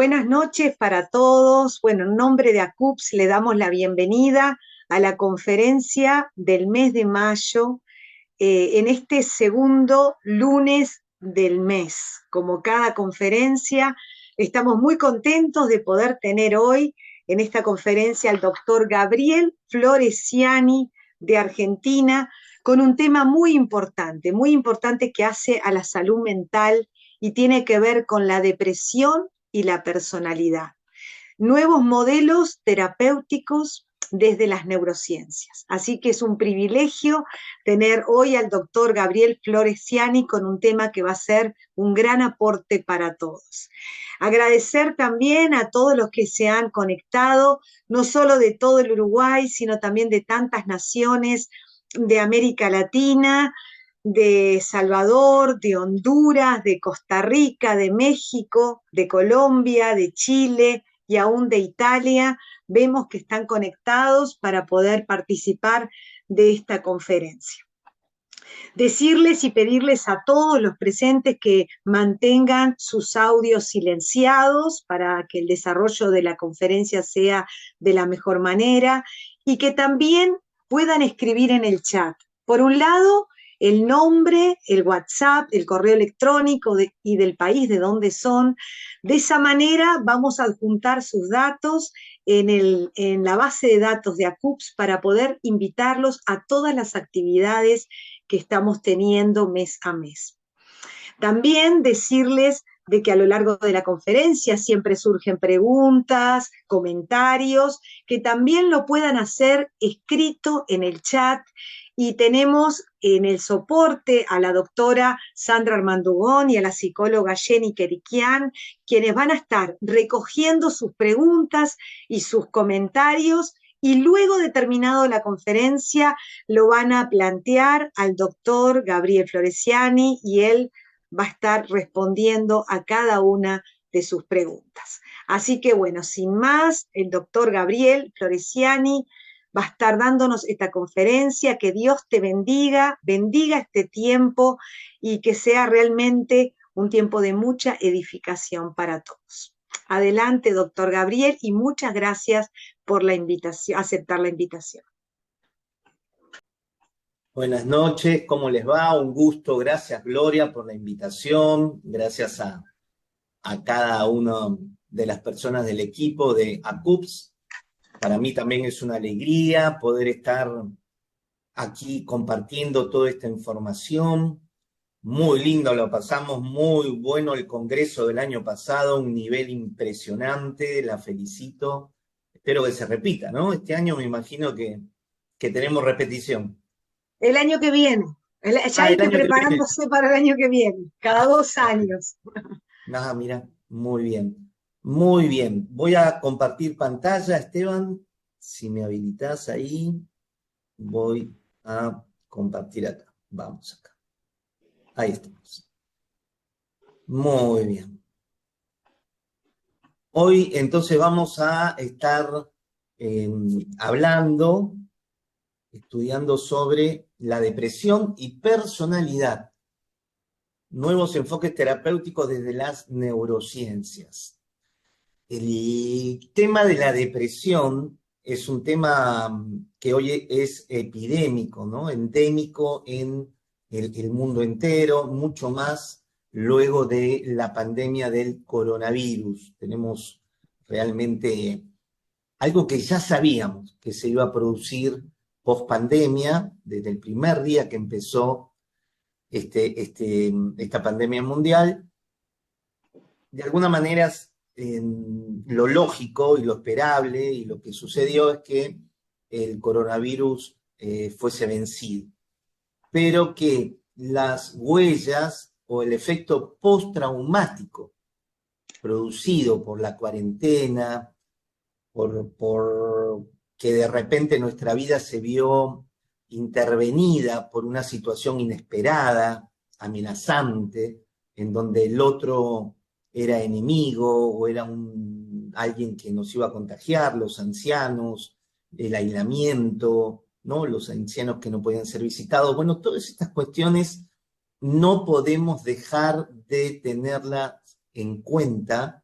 Buenas noches para todos. Bueno, en nombre de ACUPS le damos la bienvenida a la conferencia del mes de mayo, en este segundo lunes del mes. Como cada conferencia, estamos muy contentos de poder tener hoy en esta conferencia al doctor Gabriel Floresiani de Argentina, con un tema muy importante que hace a la salud mental y tiene que ver con la depresión y la personalidad. Nuevos modelos terapéuticos desde las neurociencias. Así que es un privilegio tener hoy al doctor Gabriel Floresiani con un tema que va a ser un gran aporte para todos. Agradecer también a todos los que se han conectado, no solo de todo el Uruguay, sino también de tantas naciones de América Latina, de Salvador, de Honduras, de Costa Rica, de México, de Colombia, de Chile y aún de Italia. Vemos que están conectados para poder participar de esta conferencia. Decirles y pedirles a todos los presentes que mantengan sus audios silenciados para que el desarrollo de la conferencia sea de la mejor manera y que también puedan escribir en el chat. Por un lado, el nombre, el WhatsApp, el correo electrónico y del país de donde son. De esa manera vamos a adjuntar sus datos en la base de datos de ACUPS para poder invitarlos a todas las actividades que estamos teniendo mes a mes. También decirles de que a lo largo de la conferencia siempre surgen preguntas, comentarios, que también lo puedan hacer escrito en el chat. Y tenemos en el soporte a la doctora Sandra Armandugón y a la psicóloga Jenny Kerikian, quienes van a estar recogiendo sus preguntas y sus comentarios, y luego de terminado la conferencia lo van a plantear al doctor Gabriel Floresiani y él va a estar respondiendo a cada una de sus preguntas. Así que bueno, sin más, el doctor Gabriel Floresiani va a estar dándonos esta conferencia. Que Dios te bendiga, bendiga este tiempo y que sea realmente un tiempo de mucha edificación para todos. Adelante, doctor Gabriel, y muchas gracias por la invitación, aceptar la invitación. Buenas noches, ¿cómo les va? Un gusto, gracias Gloria por la invitación, gracias a cada una de las personas del equipo de ACUPS. Para mí también es una alegría poder estar aquí compartiendo toda esta información. Muy lindo lo pasamos, muy bueno el congreso del año pasado, un nivel impresionante, la felicito. Espero que se repita, ¿no? Este año me imagino que tenemos repetición. El año que viene, ya hay El que año que viene. preparándose para el año que viene, cada 2 años. Nada, mira, muy bien. Muy bien. Voy a compartir pantalla, Esteban. Si me habilitas ahí, voy a compartir acá. Vamos acá. Ahí estamos. Muy bien. Hoy entonces vamos a estar hablando, estudiando sobre la depresión y personalidad. Nuevos enfoques terapéuticos desde las neurociencias. El tema de la depresión es un tema que hoy es epidémico, ¿no? Endémico en el mundo entero, mucho más luego de la pandemia del coronavirus. Tenemos realmente algo que ya sabíamos que se iba a producir post pandemia, desde el primer día que empezó esta pandemia mundial. De alguna manera, lo lógico y lo esperable y lo que sucedió es que el coronavirus fuese vencido, pero que las huellas o el efecto postraumático producido por la cuarentena, por que de repente nuestra vida se vio intervenida por una situación inesperada, amenazante, en donde el otro era enemigo o era alguien que nos iba a contagiar, los ancianos, el aislamiento, ¿no? Los ancianos que no podían ser visitados. Bueno, todas estas cuestiones no podemos dejar de tenerlas en cuenta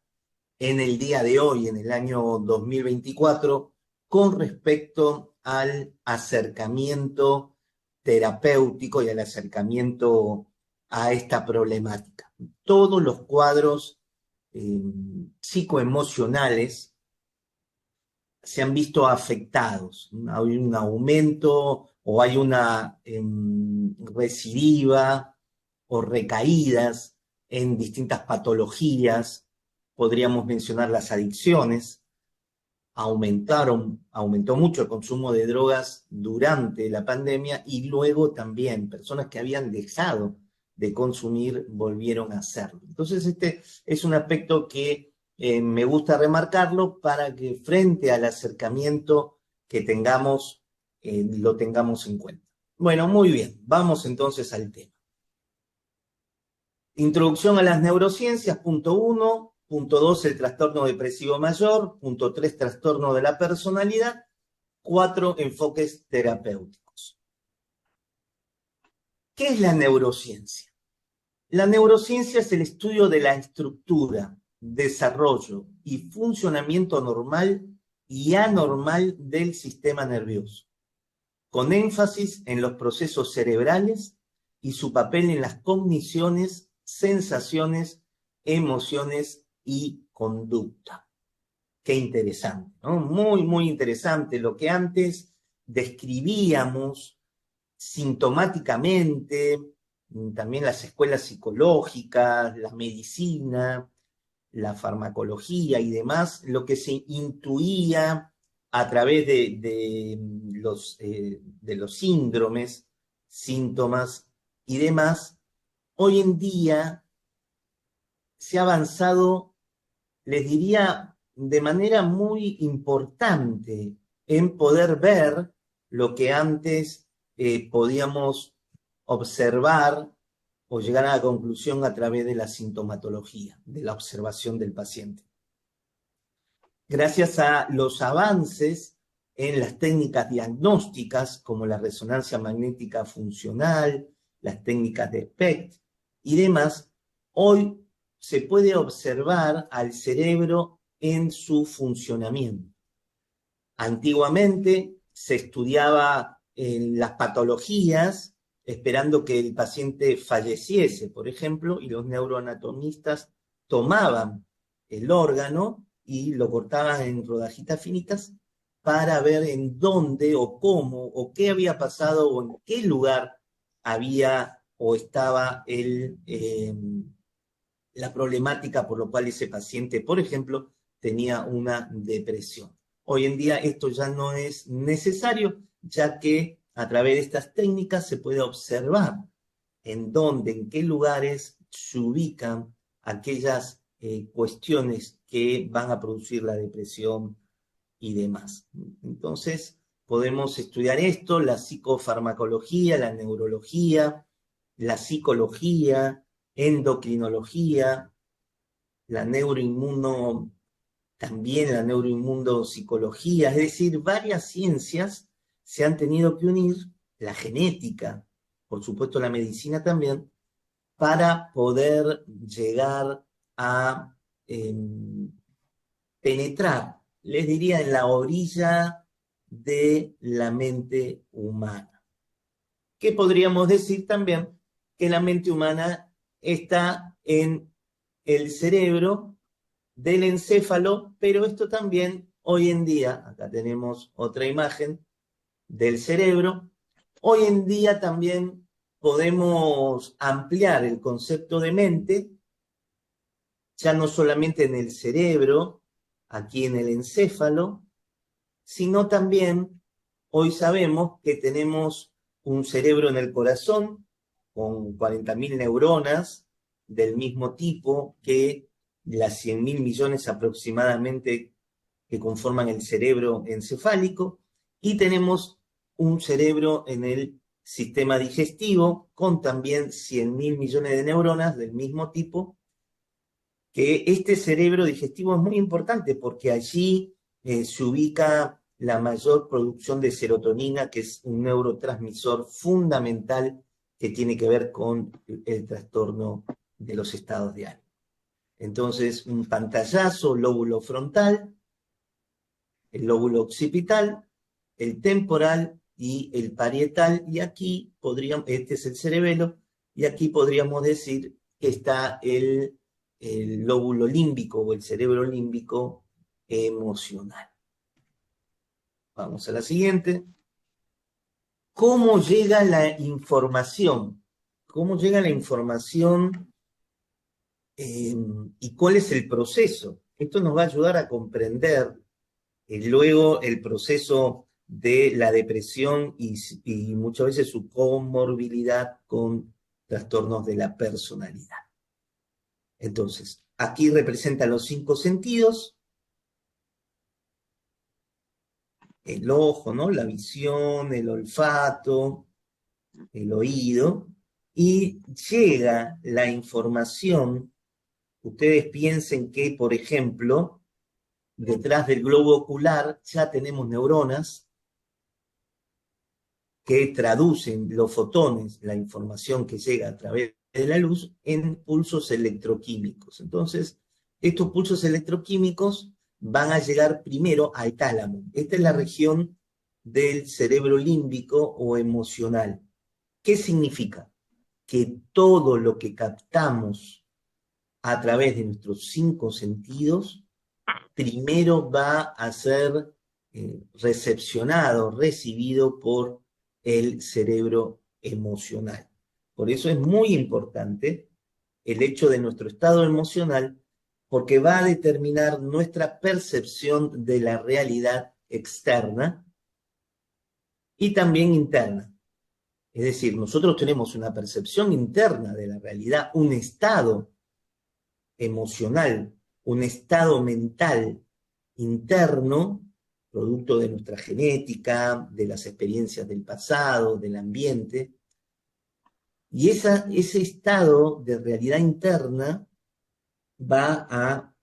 en el día de hoy, en el año 2024, con respecto al acercamiento terapéutico y al acercamiento a esta problemática. Todos los cuadros psicoemocionales se han visto afectados. Hay un aumento o hay una recidiva o recaídas en distintas patologías. Podríamos mencionar las adicciones. Aumentó mucho el consumo de drogas durante la pandemia y luego también personas que habían dejado de consumir volvieron a hacerlo. Entonces este es un aspecto que me gusta remarcarlo para que frente al acercamiento que tengamos, lo tengamos en cuenta. Bueno, muy bien, vamos entonces al tema. Introducción a las neurociencias, punto 1. Punto 2, el trastorno depresivo mayor. Punto 3, trastorno de la personalidad. 4, enfoques terapéuticos. ¿Qué es la neurociencia? La neurociencia es el estudio de la estructura, desarrollo y funcionamiento normal y anormal del sistema nervioso, con énfasis en los procesos cerebrales y su papel en las cogniciones, sensaciones, emociones y conducta. Qué interesante, ¿no? Muy, muy interesante. Lo que antes describíamos sintomáticamente, también las escuelas psicológicas, la medicina, la farmacología y demás, lo que se intuía a través de los síndromes, síntomas y demás, hoy en día se ha avanzado, les diría, de manera muy importante en poder ver lo que antes podíamos observar o llegar a la conclusión a través de la sintomatología, de la observación del paciente. Gracias a los avances en las técnicas diagnósticas, como la resonancia magnética funcional, las técnicas de SPECT y demás, hoy se puede observar al cerebro en su funcionamiento. Antiguamente se estudiaba las patologías esperando que el paciente falleciese, por ejemplo, y los neuroanatomistas tomaban el órgano y lo cortaban en rodajitas finitas para ver en dónde o cómo o qué había pasado o en qué lugar había o estaba la problemática por lo cual ese paciente, por ejemplo, tenía una depresión. Hoy en día esto ya no es necesario, ya que a través de estas técnicas se puede observar en dónde, en qué lugares se ubican aquellas cuestiones que van a producir la depresión y demás. Entonces, podemos estudiar esto, la psicofarmacología, la neurología, la psicología, endocrinología, la neuroinmuno, también la neuroinmunopsicología, es decir, varias ciencias se han tenido que unir, la genética, por supuesto la medicina también, para poder llegar a penetrar, les diría, en la orilla de la mente humana. ¿Qué podríamos decir también? Que la mente humana está en el cerebro del encéfalo, pero esto también hoy en día, acá tenemos otra imagen del cerebro, hoy en día también podemos ampliar el concepto de mente, ya no solamente en el cerebro, aquí en el encéfalo, sino también hoy sabemos que tenemos un cerebro en el corazón con 40.000 neuronas del mismo tipo que las 100.000 millones aproximadamente que conforman el cerebro encefálico, y tenemos un cerebro en el sistema digestivo con también 100.000 millones de neuronas del mismo tipo, que este cerebro digestivo es muy importante porque allí se ubica la mayor producción de serotonina, que es un neurotransmisor fundamental que tiene que ver con el trastorno de los estados de ánimo. Entonces, un pantallazo, lóbulo frontal, el lóbulo occipital, el temporal y el parietal, y aquí podríamos, este es el cerebelo, y aquí podríamos decir que está el lóbulo límbico o el cerebro límbico emocional. Vamos a la siguiente. ¿Cómo llega la información? ¿Cómo llega la información y cuál es el proceso? Esto nos va a ayudar a comprender luego el proceso de la depresión y muchas veces su comorbilidad con trastornos de la personalidad. Entonces, aquí representa los 5 sentidos, el ojo, ¿no? La visión, el olfato, el oído, y llega la información. Ustedes piensen que, por ejemplo, detrás del globo ocular ya tenemos neuronas que traducen los fotones, la información que llega a través de la luz, en pulsos electroquímicos. Entonces, estos pulsos electroquímicos van a llegar primero al tálamo. Esta es la región del cerebro límbico o emocional. ¿Qué significa? Que todo lo que captamos a través de nuestros 5 sentidos, primero va a ser recepcionado, recibido por el cerebro emocional. Por eso es muy importante el hecho de nuestro estado emocional, porque va a determinar nuestra percepción de la realidad externa y también interna. Es decir, nosotros tenemos una percepción interna de la realidad, un estado emocional, un estado mental interno, producto de nuestra genética, de las experiencias del pasado, del ambiente. Y ese estado de realidad interna va a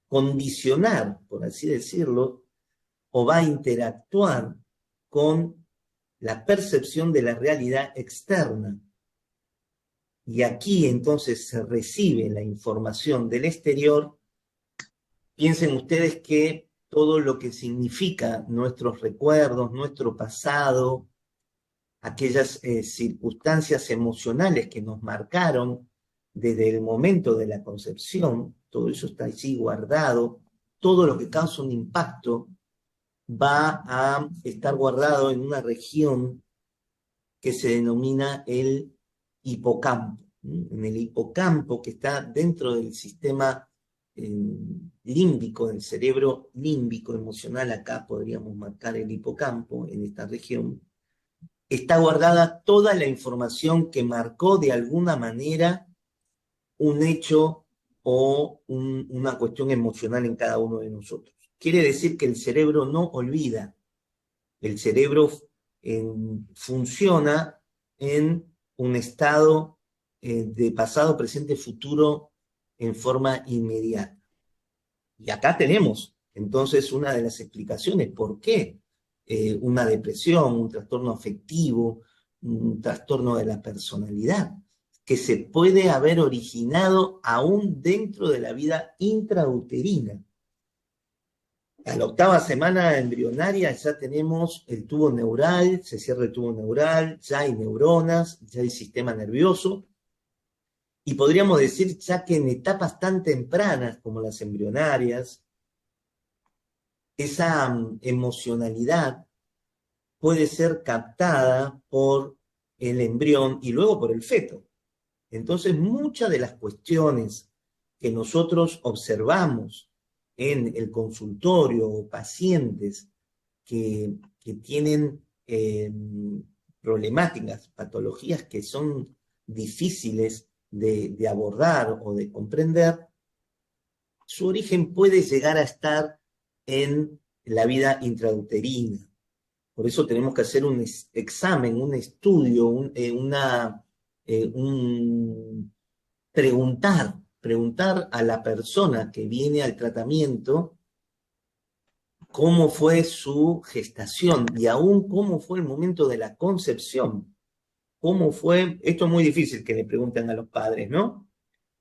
condicionar, por así decirlo, o va a interactuar con la percepción de la realidad externa. Y aquí entonces se recibe la información del exterior. Piensen ustedes que todo lo que significa nuestros recuerdos, nuestro pasado, aquellas circunstancias emocionales que nos marcaron desde el momento de la concepción, todo eso está allí guardado, todo lo que causa un impacto va a estar guardado en una región que se denomina el hipocampo. En el hipocampo que está dentro del sistema límbico, del cerebro límbico emocional, acá podríamos marcar el hipocampo en esta región, está guardada toda la información que marcó de alguna manera un hecho o una cuestión emocional en cada uno de nosotros. Quiere decir que el cerebro no olvida, el cerebro funciona en un estado de pasado, presente, futuro en forma inmediata. Y acá tenemos entonces una de las explicaciones por qué una depresión, un trastorno afectivo, un trastorno de la personalidad, que se puede haber originado aún dentro de la vida intrauterina. A la 8ª semana embrionaria ya tenemos el tubo neural, se cierra el tubo neural, ya hay neuronas, ya hay sistema nervioso, y podríamos decir ya que en etapas tan tempranas como las embrionarias, esa emocionalidad puede ser captada por el embrión y luego por el feto. Entonces, muchas de las cuestiones que nosotros observamos en el consultorio o pacientes que tienen problemáticas, patologías que son difíciles de abordar o de comprender, su origen puede llegar a estar en la vida intrauterina. Por eso tenemos que hacer un examen, un estudio, preguntar a la persona que viene al tratamiento cómo fue su gestación y aún cómo fue el momento de la concepción. ¿Cómo fue? Esto es muy difícil que le pregunten a los padres, ¿no?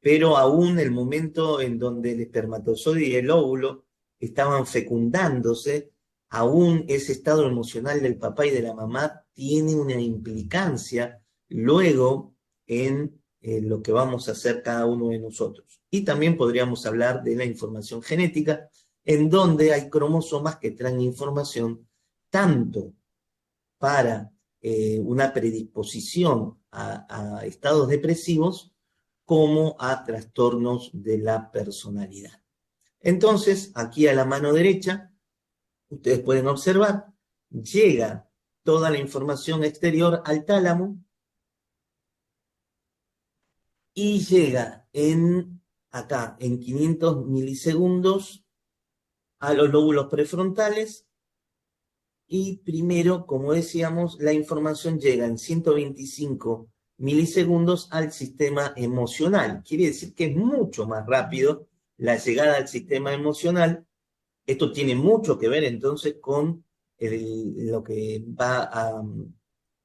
pero aún el momento en donde el espermatozoide y el óvulo estaban fecundándose, aún ese estado emocional del papá y de la mamá tiene una implicancia luego en lo que vamos a hacer cada uno de nosotros. Y también podríamos hablar de la información genética, en donde hay cromosomas que traen información tanto para una predisposición a estados depresivos como a trastornos de la personalidad. Entonces, aquí a la mano derecha, ustedes pueden observar, llega toda la información exterior al tálamo y llega acá, en 500 milisegundos a los lóbulos prefrontales. Y primero, como decíamos, la información llega en 125 milisegundos al sistema emocional. Quiere decir que es mucho más rápido la llegada al sistema emocional. Esto tiene mucho que ver entonces con lo que va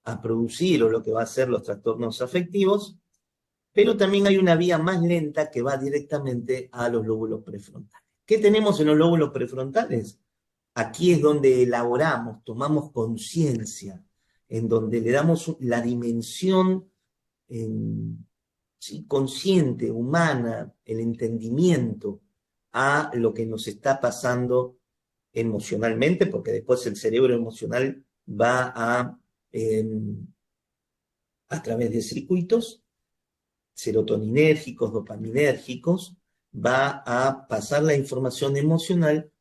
a producir o lo que va a ser los trastornos afectivos, pero también hay una vía más lenta que va directamente a los lóbulos prefrontales. ¿Qué tenemos en los lóbulos prefrontales? Aquí es donde elaboramos, tomamos conciencia, en donde le damos la dimensión sí, consciente, humana, el entendimiento a lo que nos está pasando emocionalmente, porque después el cerebro emocional va a través de circuitos serotoninérgicos, dopaminérgicos, va a pasar la información emocional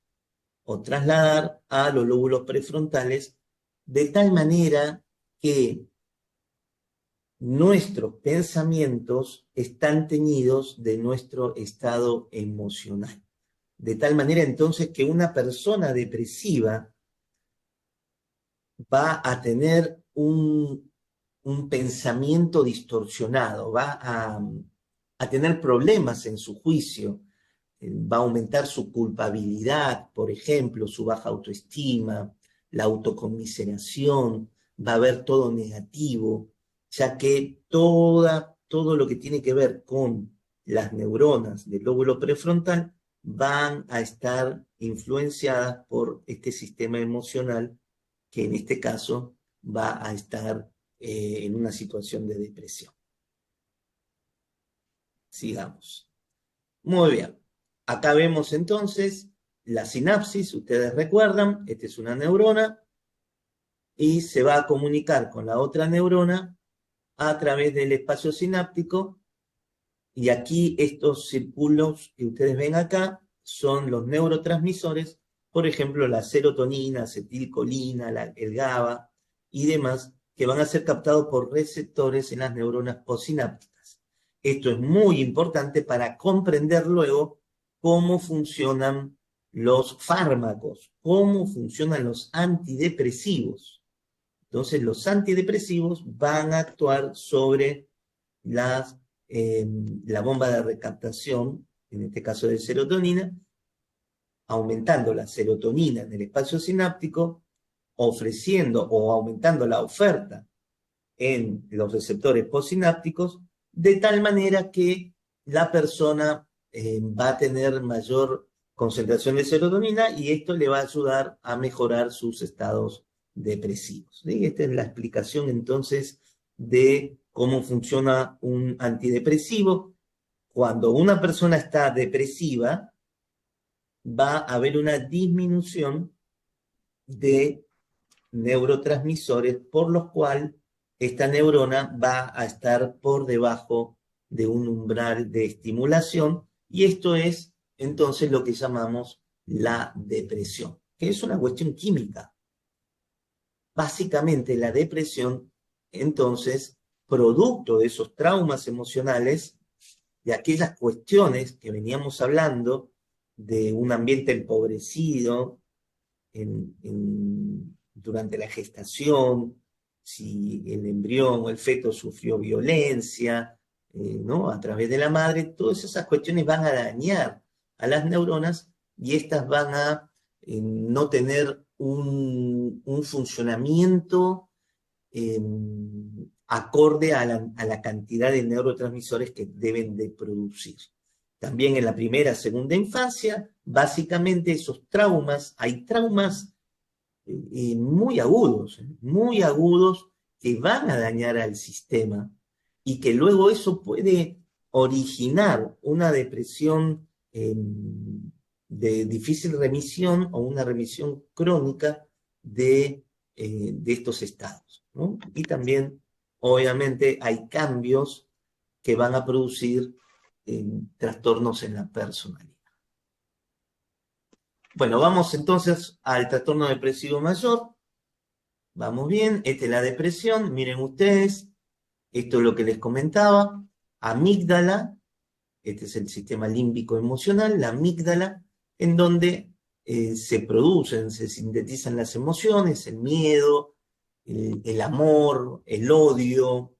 o trasladar a los lóbulos prefrontales de tal manera que nuestros pensamientos están teñidos de nuestro estado emocional. De tal manera entonces que una persona depresiva va a tener un pensamiento distorsionado, va a tener problemas en su juicio, va a aumentar su culpabilidad, por ejemplo, su baja autoestima, la autoconmiseración, va a ver todo negativo, ya que todo lo que tiene que ver con las neuronas del lóbulo prefrontal van a estar influenciadas por este sistema emocional que en este caso va a estar en una situación de depresión. Sigamos. Muy bien. Acá vemos entonces la sinapsis, ustedes recuerdan, esta es una neurona y se va a comunicar con la otra neurona a través del espacio sináptico y aquí estos círculos que ustedes ven acá son los neurotransmisores, por ejemplo la serotonina, acetilcolina, el GABA y demás que van a ser captados por receptores en las neuronas postsinápticas. Esto es muy importante para comprender luego cómo funcionan los fármacos, cómo funcionan los antidepresivos. Entonces, los antidepresivos van a actuar sobre la bomba de recaptación, en este caso de serotonina, aumentando la serotonina en el espacio sináptico, ofreciendo o aumentando la oferta en los receptores postsinápticos, de tal manera que la persona va a tener mayor concentración de serotonina y esto le va a ayudar a mejorar sus estados depresivos. ¿Sí? Esta es la explicación entonces de cómo funciona un antidepresivo. Cuando una persona está depresiva, va a haber una disminución de neurotransmisores por los cuales esta neurona va a estar por debajo de un umbral de estimulación y esto es entonces lo que llamamos la depresión, que es una cuestión química. Básicamente la depresión, entonces, producto de esos traumas emocionales, de aquellas cuestiones que veníamos hablando, de un ambiente empobrecido durante la gestación, si el embrión o el feto sufrió violencia, ¿no? A través de la madre, todas esas cuestiones van a dañar a las neuronas y estas van a no tener un funcionamiento acorde a la cantidad de neurotransmisores que deben de producir. También en la primera, segunda infancia, básicamente esos traumas, hay traumas muy agudos que van a dañar al sistema y que luego eso puede originar una depresión de difícil remisión o una remisión crónica de estos estados, ¿no? Y también, obviamente, hay cambios que van a producir trastornos en la personalidad. Bueno, vamos entonces al trastorno depresivo mayor. Vamos bien, esta es la depresión, miren ustedes, esto es lo que les comentaba, amígdala, este es el sistema límbico emocional, la amígdala, en donde se producen, se sintetizan las emociones, el miedo, el amor, el odio,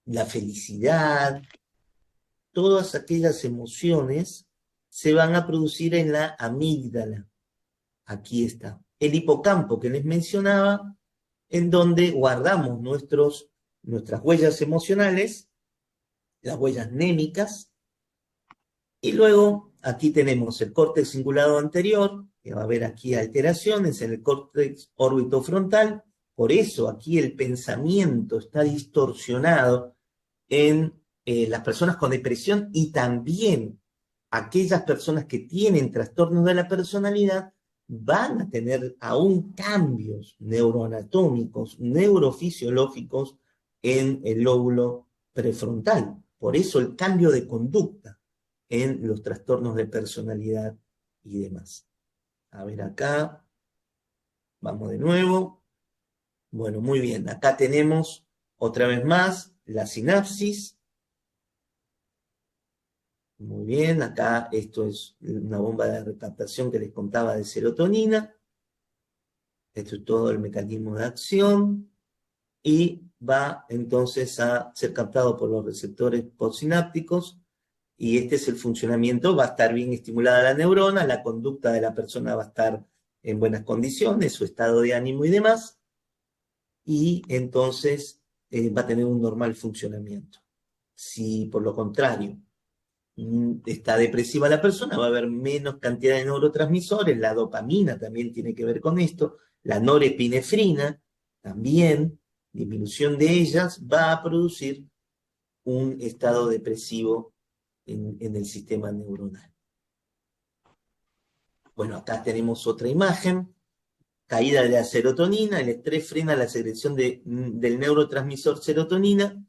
la felicidad, todas aquellas emociones se van a producir en la amígdala. Aquí está. El hipocampo que les mencionaba, en donde guardamos nuestras huellas emocionales, las huellas némicas, y luego aquí tenemos el córtex cingulado anterior, que va a haber aquí alteraciones en el córtex orbitofrontal, por eso aquí el pensamiento está distorsionado en las personas con depresión y también aquellas personas que tienen trastornos de la personalidad van a tener aún cambios neuroanatómicos, neurofisiológicos en el lóbulo prefrontal. Por eso el cambio de conducta en los trastornos de personalidad y demás. A ver acá, vamos de nuevo. Bueno, muy bien, acá tenemos otra vez más la sinapsis. Muy bien, acá esto es una bomba de recaptación que les contaba de serotonina. Esto es todo el mecanismo de acción y va entonces a ser captado por los receptores postsinápticos y este es el funcionamiento, va a estar bien estimulada la neurona, la conducta de la persona va a estar en buenas condiciones, su estado de ánimo y demás, y entonces va a tener un normal funcionamiento. Si por lo contrario está depresiva la persona, va a haber menos cantidad de neurotransmisores, la dopamina también tiene que ver con esto, la norepinefrina también, disminución de ellas, va a producir un estado depresivo en el sistema neuronal. Bueno, acá tenemos otra imagen, caída de la serotonina, el estrés frena la secreción del neurotransmisor serotonina,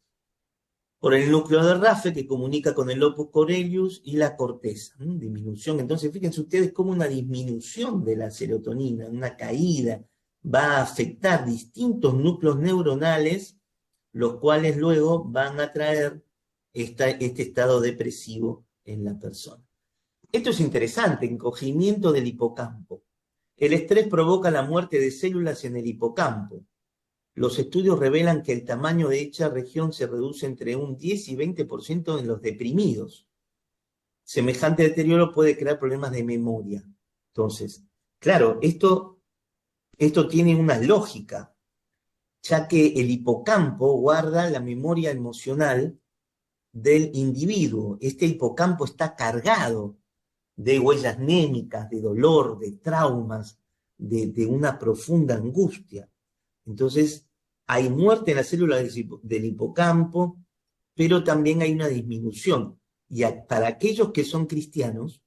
por el núcleo de Rafe que comunica con el locus coeruleus y la corteza. Disminución. Entonces, fíjense ustedes cómo una disminución de la serotonina, una caída, va a afectar distintos núcleos neuronales, los cuales luego van a traer este estado depresivo en la persona. Esto es interesante, encogimiento del hipocampo. El estrés provoca la muerte de células en el hipocampo. Los estudios revelan que el tamaño de dicha región se reduce entre un 10 y 20% en los deprimidos. Semejante deterioro puede crear problemas de memoria. Entonces, claro, esto tiene una lógica, ya que el hipocampo guarda la memoria emocional del individuo. Este hipocampo está cargado de huellas némicas, de dolor, de traumas, de una profunda angustia. Entonces, hay muerte en las células del hipocampo, pero también hay una disminución. Y para aquellos que son cristianos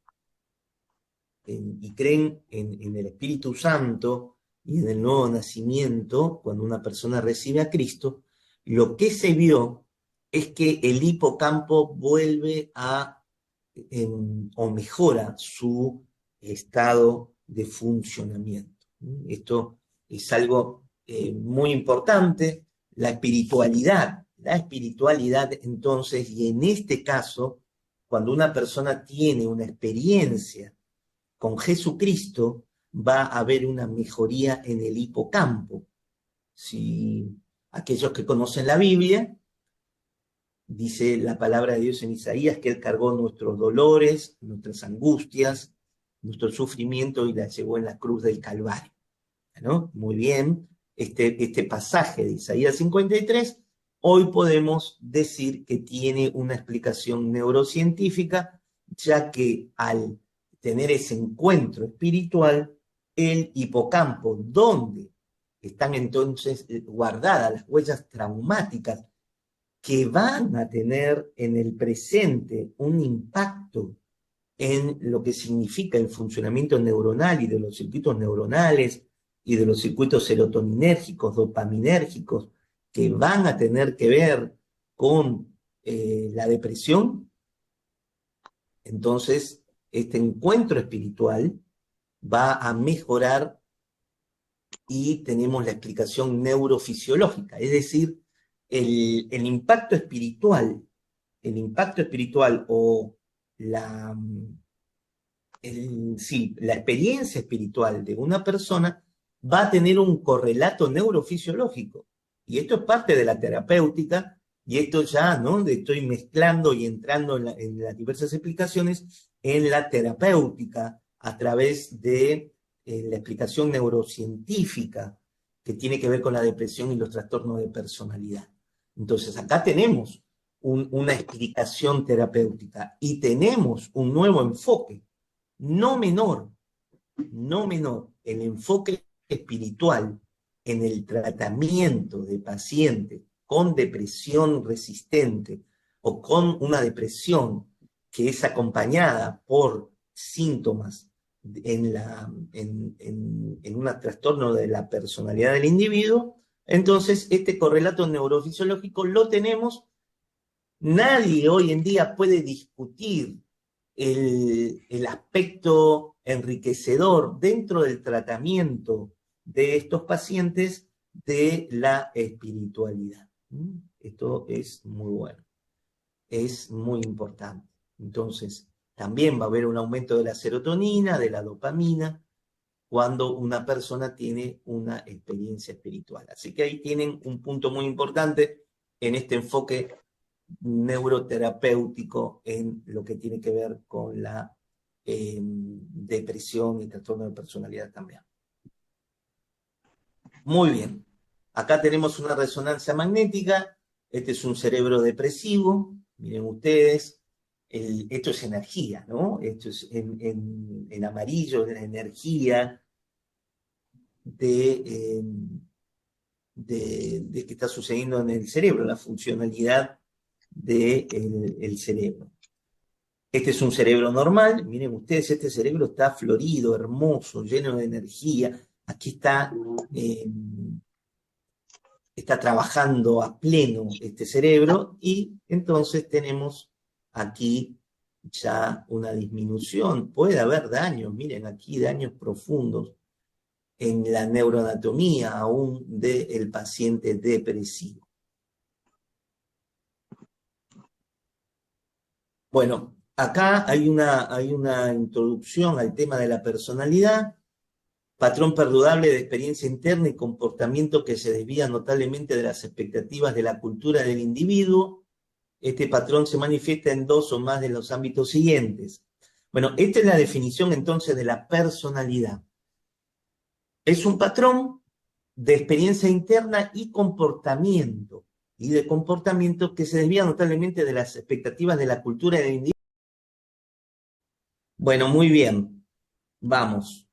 y creen en el Espíritu Santo y en el nuevo nacimiento, cuando una persona recibe a Cristo, lo que se vio es que el hipocampo vuelve o mejora su estado de funcionamiento. Esto es algo muy importante, la espiritualidad entonces, y en este caso, cuando una persona tiene una experiencia con Jesucristo, va a haber una mejoría en el hipocampo. Si aquellos que conocen la Biblia, dice la palabra de Dios en Isaías que Él cargó nuestros dolores, nuestras angustias, nuestro sufrimiento y la llevó en la cruz del Calvario. ¿No? Muy bien, este pasaje de Isaías 53 hoy podemos decir que tiene una explicación neurocientífica, ya que al tener ese encuentro espiritual, el hipocampo, donde están entonces guardadas las huellas traumáticas que van a tener en el presente un impacto en lo que significa el funcionamiento neuronal y de los circuitos neuronales y de los circuitos serotoninérgicos, dopaminérgicos, que van a tener que ver con la depresión, entonces este encuentro espiritual va a mejorar y tenemos la explicación neurofisiológica, es decir, el impacto espiritual o la, sí, la experiencia espiritual de una persona va a tener un correlato neurofisiológico. Y esto es parte de la terapéutica, y esto ya, ¿no? Estoy mezclando y entrando en las diversas explicaciones en la terapéutica a través de la explicación neurocientífica que tiene que ver con la depresión y los trastornos de personalidad. Entonces, acá tenemos una explicación terapéutica y tenemos un nuevo enfoque, no menor, no menor, el enfoque espiritual en el tratamiento de pacientes con depresión resistente o con una depresión que es acompañada por síntomas en un trastorno de la personalidad del individuo, entonces este correlato neurofisiológico lo tenemos. Nadie hoy en día puede discutir el aspecto enriquecedor dentro del tratamiento de estos pacientes de la espiritualidad. Esto es muy bueno, es muy importante. Entonces, también va a haber un aumento de la serotonina, de la dopamina, cuando una persona tiene una experiencia espiritual. Así que ahí tienen un punto muy importante en este enfoque neuroterapéutico en lo que tiene que ver con la depresión y trastorno de personalidad también. Muy bien. Acá tenemos una resonancia magnética. Este es un cerebro depresivo. Miren ustedes. Esto es energía, ¿no? Esto es en amarillo, de la energía de que está sucediendo en el cerebro, la funcionalidad del cerebro. Este es un cerebro normal, miren ustedes, este cerebro está florido, hermoso, lleno de energía. Aquí está trabajando a pleno este cerebro y entonces tenemos aquí ya una disminución. Puede haber daños, miren aquí daños profundos en la neuroanatomía aún del paciente depresivo. Bueno, acá hay una introducción al tema de la personalidad, patrón perdurable de experiencia interna y comportamiento que se desvía notablemente de las expectativas de la cultura del individuo. Este patrón se manifiesta en dos o más de los ámbitos siguientes. Bueno, esta es la definición entonces de la personalidad. Es un patrón de experiencia interna y de comportamiento que se desvía notablemente de las expectativas de la cultura del individuo. Bueno, muy bien. Vamos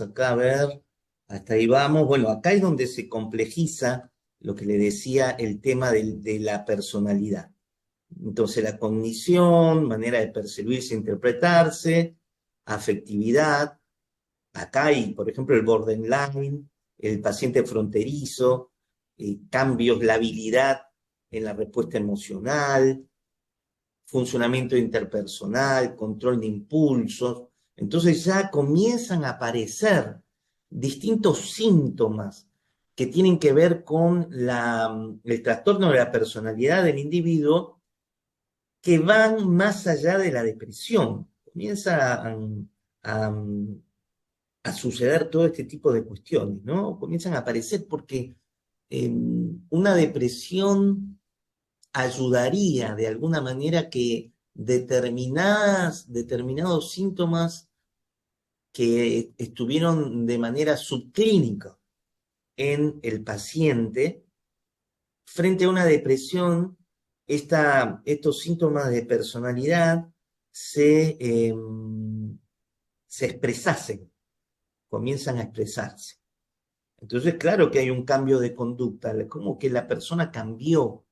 acá a ver. Hasta ahí vamos. Bueno, acá es donde se complejiza lo que le decía el tema de la personalidad. Entonces, la cognición, manera de percibirse, interpretarse, afectividad. Acá hay, por ejemplo, el borderline, el paciente fronterizo, cambios, la habilidad en la respuesta emocional, funcionamiento interpersonal, control de impulsos. Entonces ya comienzan a aparecer distintos síntomas que tienen que ver con el trastorno de la personalidad del individuo que van más allá de la depresión. Comienza a suceder todo este tipo de cuestiones, ¿no? Comienzan a aparecer porque una depresión ayudaría de alguna manera que determinados síntomas que estuvieron de manera subclínica en el paciente frente a una depresión, estos síntomas de personalidad se expresasen, comienzan a expresarse. Entonces, claro que hay un cambio de conducta, como que la persona cambió,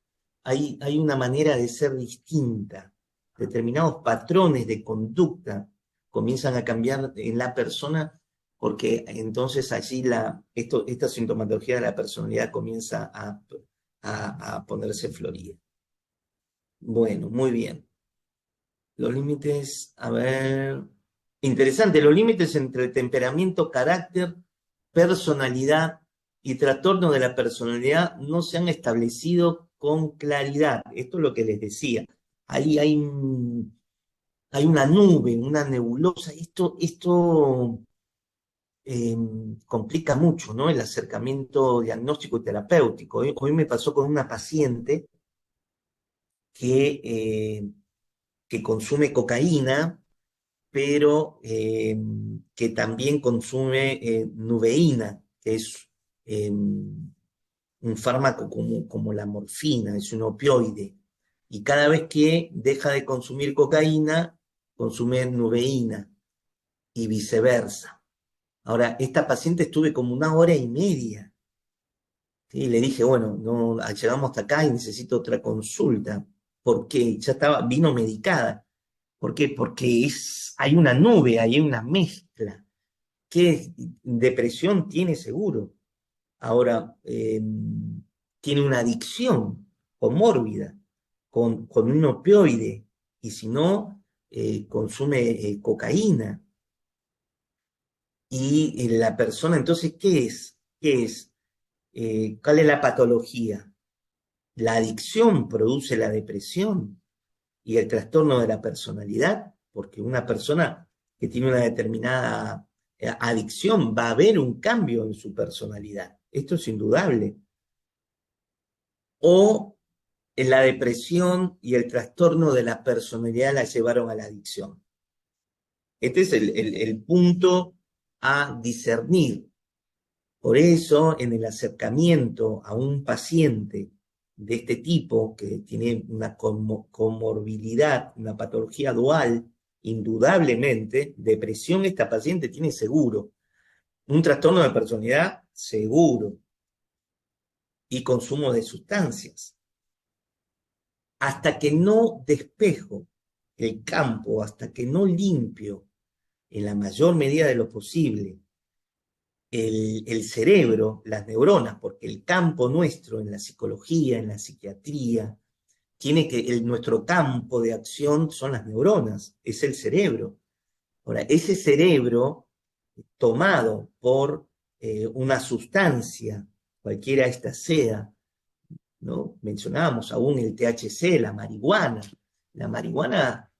hay una manera de ser distinta, determinados patrones de conducta comienzan a cambiar en la persona, porque entonces allí esta sintomatología de la personalidad comienza a ponerse florida. Bueno, muy bien. Los límites, a ver, interesante, los límites entre temperamento, carácter, personalidad y trastorno de la personalidad no se han establecido con claridad. Esto es lo que les decía. Ahí hay una nube, una nebulosa. Esto complica mucho, ¿no? El acercamiento diagnóstico y terapéutico. Hoy me pasó con una paciente que consume cocaína, pero que también consume nuveína, que es un fármaco como la morfina, es un opioide. Y cada vez que deja de consumir cocaína, consume nuveína y viceversa. Ahora, esta paciente estuve como 1 hora y media. ¿Sí? Le dije, bueno, no, llegamos hasta acá y necesito otra consulta, porque ya vino medicada. ¿Por qué? Porque hay una nube, hay una mezcla. ¿Qué depresión tiene seguro? Ahora, tiene una adicción comórbida con un opioide, y si no, consume cocaína. Y la persona, entonces, ¿qué es? ¿Qué es? ¿Cuál es la patología? La adicción produce la depresión y el trastorno de la personalidad, porque una persona que tiene una determinada adicción va a haber un cambio en su personalidad. Esto es indudable. O la depresión y el trastorno de la personalidad la llevaron a la adicción. Este es el punto a discernir. Por eso, en el acercamiento a un paciente de este tipo, que tiene una comorbilidad, una patología dual, indudablemente, depresión esta paciente tiene seguro, un trastorno de personalidad seguro, y consumo de sustancias. Hasta que no despejo el campo, hasta que no limpio en la mayor medida de lo posible el cerebro, las neuronas, porque el campo nuestro en la psicología, en la psiquiatría, nuestro campo de acción son las neuronas, es el cerebro. Ahora, ese cerebro tomado por una sustancia, cualquiera esta sea, ¿no? Mencionábamos aún el THC, la marihuana. La marihuana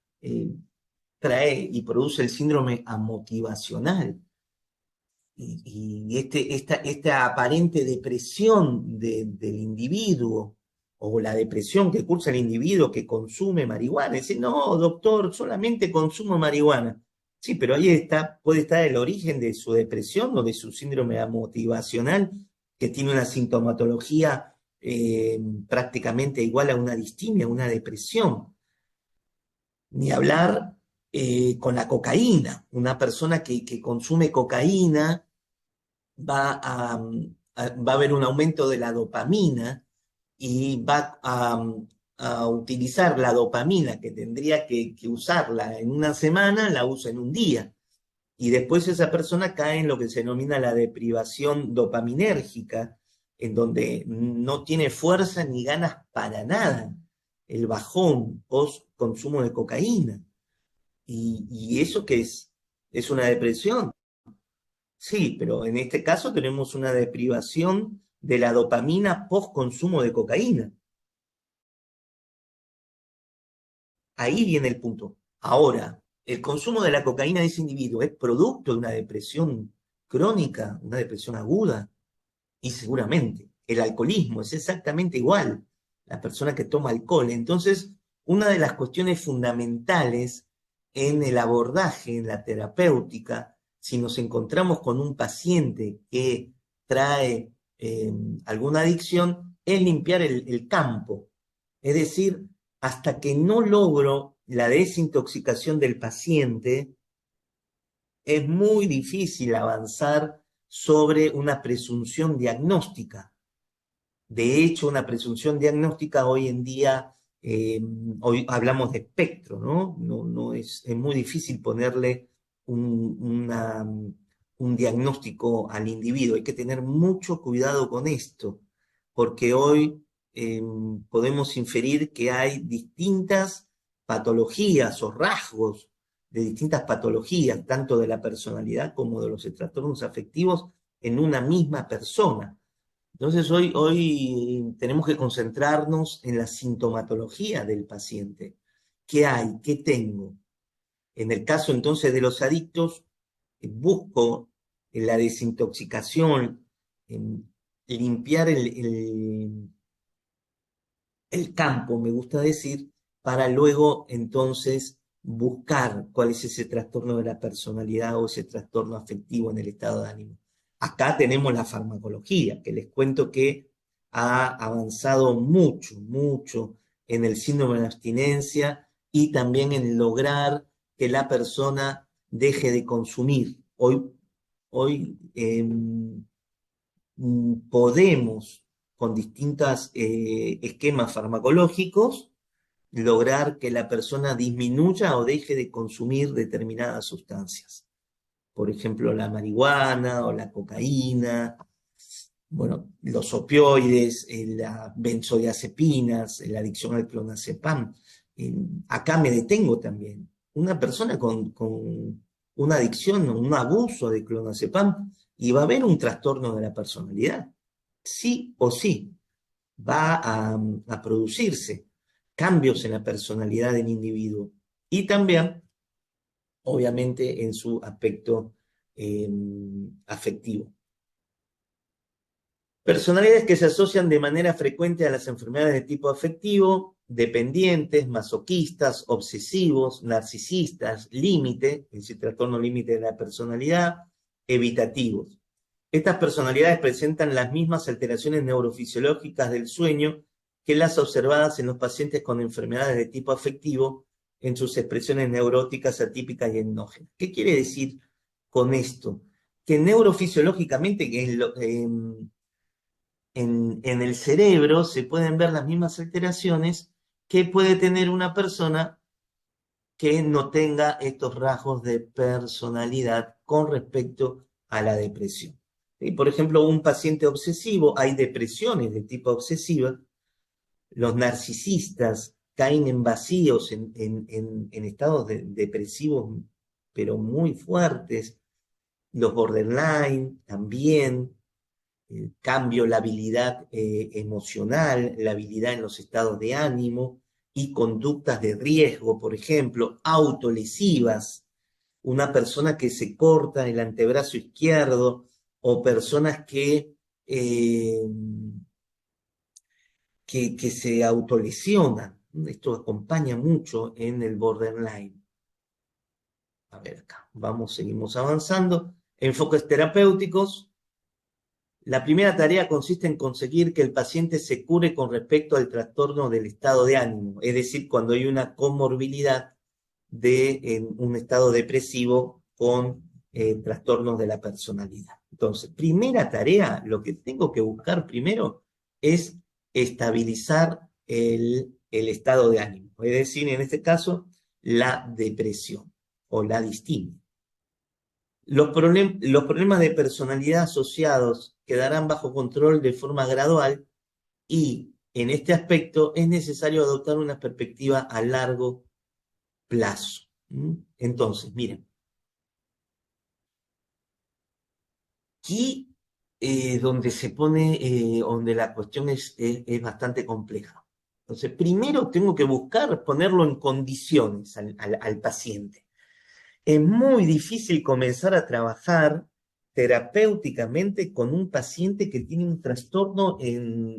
trae y produce el síndrome amotivacional. Y esta aparente depresión del individuo, o la depresión que cursa el individuo que consume marihuana, dice, no, doctor, solamente consumo marihuana. Sí, pero ahí puede estar el origen de su depresión o de su síndrome amotivacional, que tiene una sintomatología prácticamente igual a una distimia, una depresión. Ni hablar con la cocaína. Una persona que consume cocaína va a haber un aumento de la dopamina, y va a utilizar la dopamina que tendría que usarla en una semana, la usa en un día. Y después esa persona cae en lo que se denomina la deprivación dopaminérgica, en donde no tiene fuerza ni ganas para nada, el bajón post consumo de cocaína. ¿Y eso qué es? ¿Es una depresión? Sí, pero en este caso tenemos una deprivación de la dopamina post consumo de cocaína. Ahí viene el punto. Ahora, el consumo de la cocaína de ese individuo es producto de una depresión crónica, una depresión aguda, y seguramente el alcoholismo es exactamente igual, la persona que toma alcohol. Entonces, una de las cuestiones fundamentales en el abordaje, en la terapéutica, si nos encontramos con un paciente que trae alguna adicción, es limpiar el campo. Es decir, hasta que no logro la desintoxicación del paciente, es muy difícil avanzar sobre una presunción diagnóstica. De hecho, una presunción diagnóstica hoy en día, hoy hablamos de espectro, ¿no? No es muy difícil ponerle un diagnóstico al individuo. Hay que tener mucho cuidado con esto, porque hoy podemos inferir que hay distintas patologías o rasgos de distintas patologías, tanto de la personalidad como de los trastornos afectivos, en una misma persona. Entonces hoy tenemos que concentrarnos en la sintomatología del paciente. ¿Qué hay? ¿Qué tengo? En el caso entonces de los adictos, busco la desintoxicación, limpiar el campo, me gusta decir, para luego entonces buscar cuál es ese trastorno de la personalidad o ese trastorno afectivo en el estado de ánimo. Acá tenemos la farmacología, que les cuento que ha avanzado mucho, mucho en el síndrome de abstinencia y también en lograr que la persona deje de consumir. Hoy podemos, con distintos esquemas farmacológicos, lograr que la persona disminuya o deje de consumir determinadas sustancias. Por ejemplo, la marihuana o la cocaína, bueno, los opioides, las benzodiazepinas, la adicción al clonazepam. Acá me detengo también. Una persona con una adicción o un abuso de clonazepam y va a haber un trastorno de la personalidad. Sí o sí, va a producirse cambios en la personalidad del individuo y también, obviamente, en su aspecto afectivo. Personalidades que se asocian de manera frecuente a las enfermedades de tipo afectivo, dependientes, masoquistas, obsesivos, narcisistas, límite, es decir, trastorno límite de la personalidad, evitativos. Estas personalidades presentan las mismas alteraciones neurofisiológicas del sueño que las observadas en los pacientes con enfermedades de tipo afectivo en sus expresiones neuróticas, atípicas y endógenas. ¿Qué quiere decir con esto? Que neurofisiológicamente en el cerebro se pueden ver las mismas alteraciones que puede tener una persona que no tenga estos rasgos de personalidad con respecto a la depresión. ¿Sí? Por ejemplo, un paciente obsesivo, hay depresiones de tipo obsesiva, los narcisistas caen en vacíos, en estados depresivos, pero muy fuertes, los borderline también, el cambio, la habilidad emocional, la habilidad en los estados de ánimo y conductas de riesgo, por ejemplo, autolesivas, una persona que se corta el antebrazo izquierdo o personas eh, que se autolesionan. Esto acompaña mucho en el borderline. A ver acá, seguimos avanzando. Enfoques terapéuticos. La primera tarea consiste en conseguir que el paciente se cure con respecto al trastorno del estado de ánimo, es decir, cuando hay una comorbilidad de un estado depresivo con trastornos de la personalidad. Entonces, primera tarea, lo que tengo que buscar primero es estabilizar el estado de ánimo, es decir, en este caso, la depresión o la distimia. Los problemas de personalidad asociados quedarán bajo control de forma gradual y en este aspecto es necesario adoptar una perspectiva a largo plazo. Entonces, miren, aquí donde se pone, donde la cuestión es bastante compleja. Entonces, primero tengo que buscar ponerlo en condiciones al paciente. Es muy difícil comenzar a trabajar terapéuticamente con un paciente que tiene un trastorno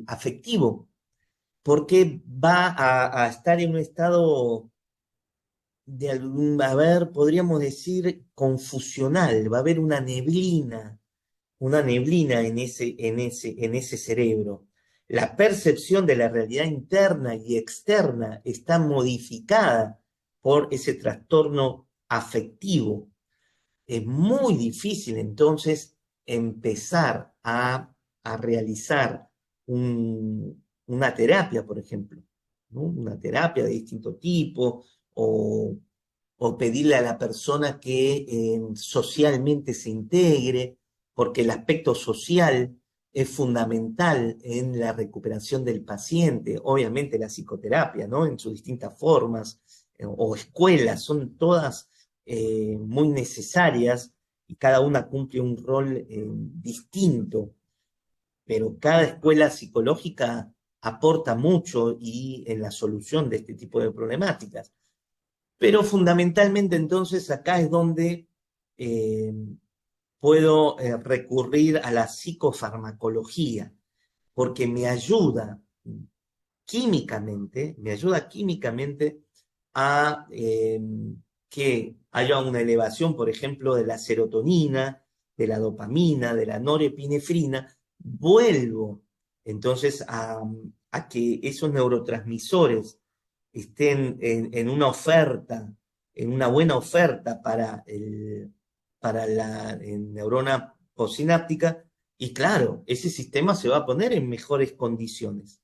afectivo, porque va a estar en un estado podríamos decir, confusional, va a haber una neblina en ese cerebro. La percepción de la realidad interna y externa está modificada por ese trastorno afectivo. Es muy difícil entonces empezar a realizar una terapia, por ejemplo, ¿no? Una terapia de distinto tipo, o pedirle a la persona que socialmente se integre, porque el aspecto social es fundamental en la recuperación del paciente. Obviamente la psicoterapia, ¿no? En sus distintas formas, o escuelas, son todas muy necesarias y cada una cumple un rol distinto, pero cada escuela psicológica aporta mucho y en la solución de este tipo de problemáticas. Pero fundamentalmente entonces acá es donde eh, puedo recurrir a la psicofarmacología, porque me ayuda químicamente a que haya una elevación, por ejemplo, de la serotonina, de la dopamina, de la norepinefrina. Vuelvo entonces a que esos neurotransmisores estén en una oferta, en una buena oferta para la neurona postsináptica, y claro, ese sistema se va a poner en mejores condiciones.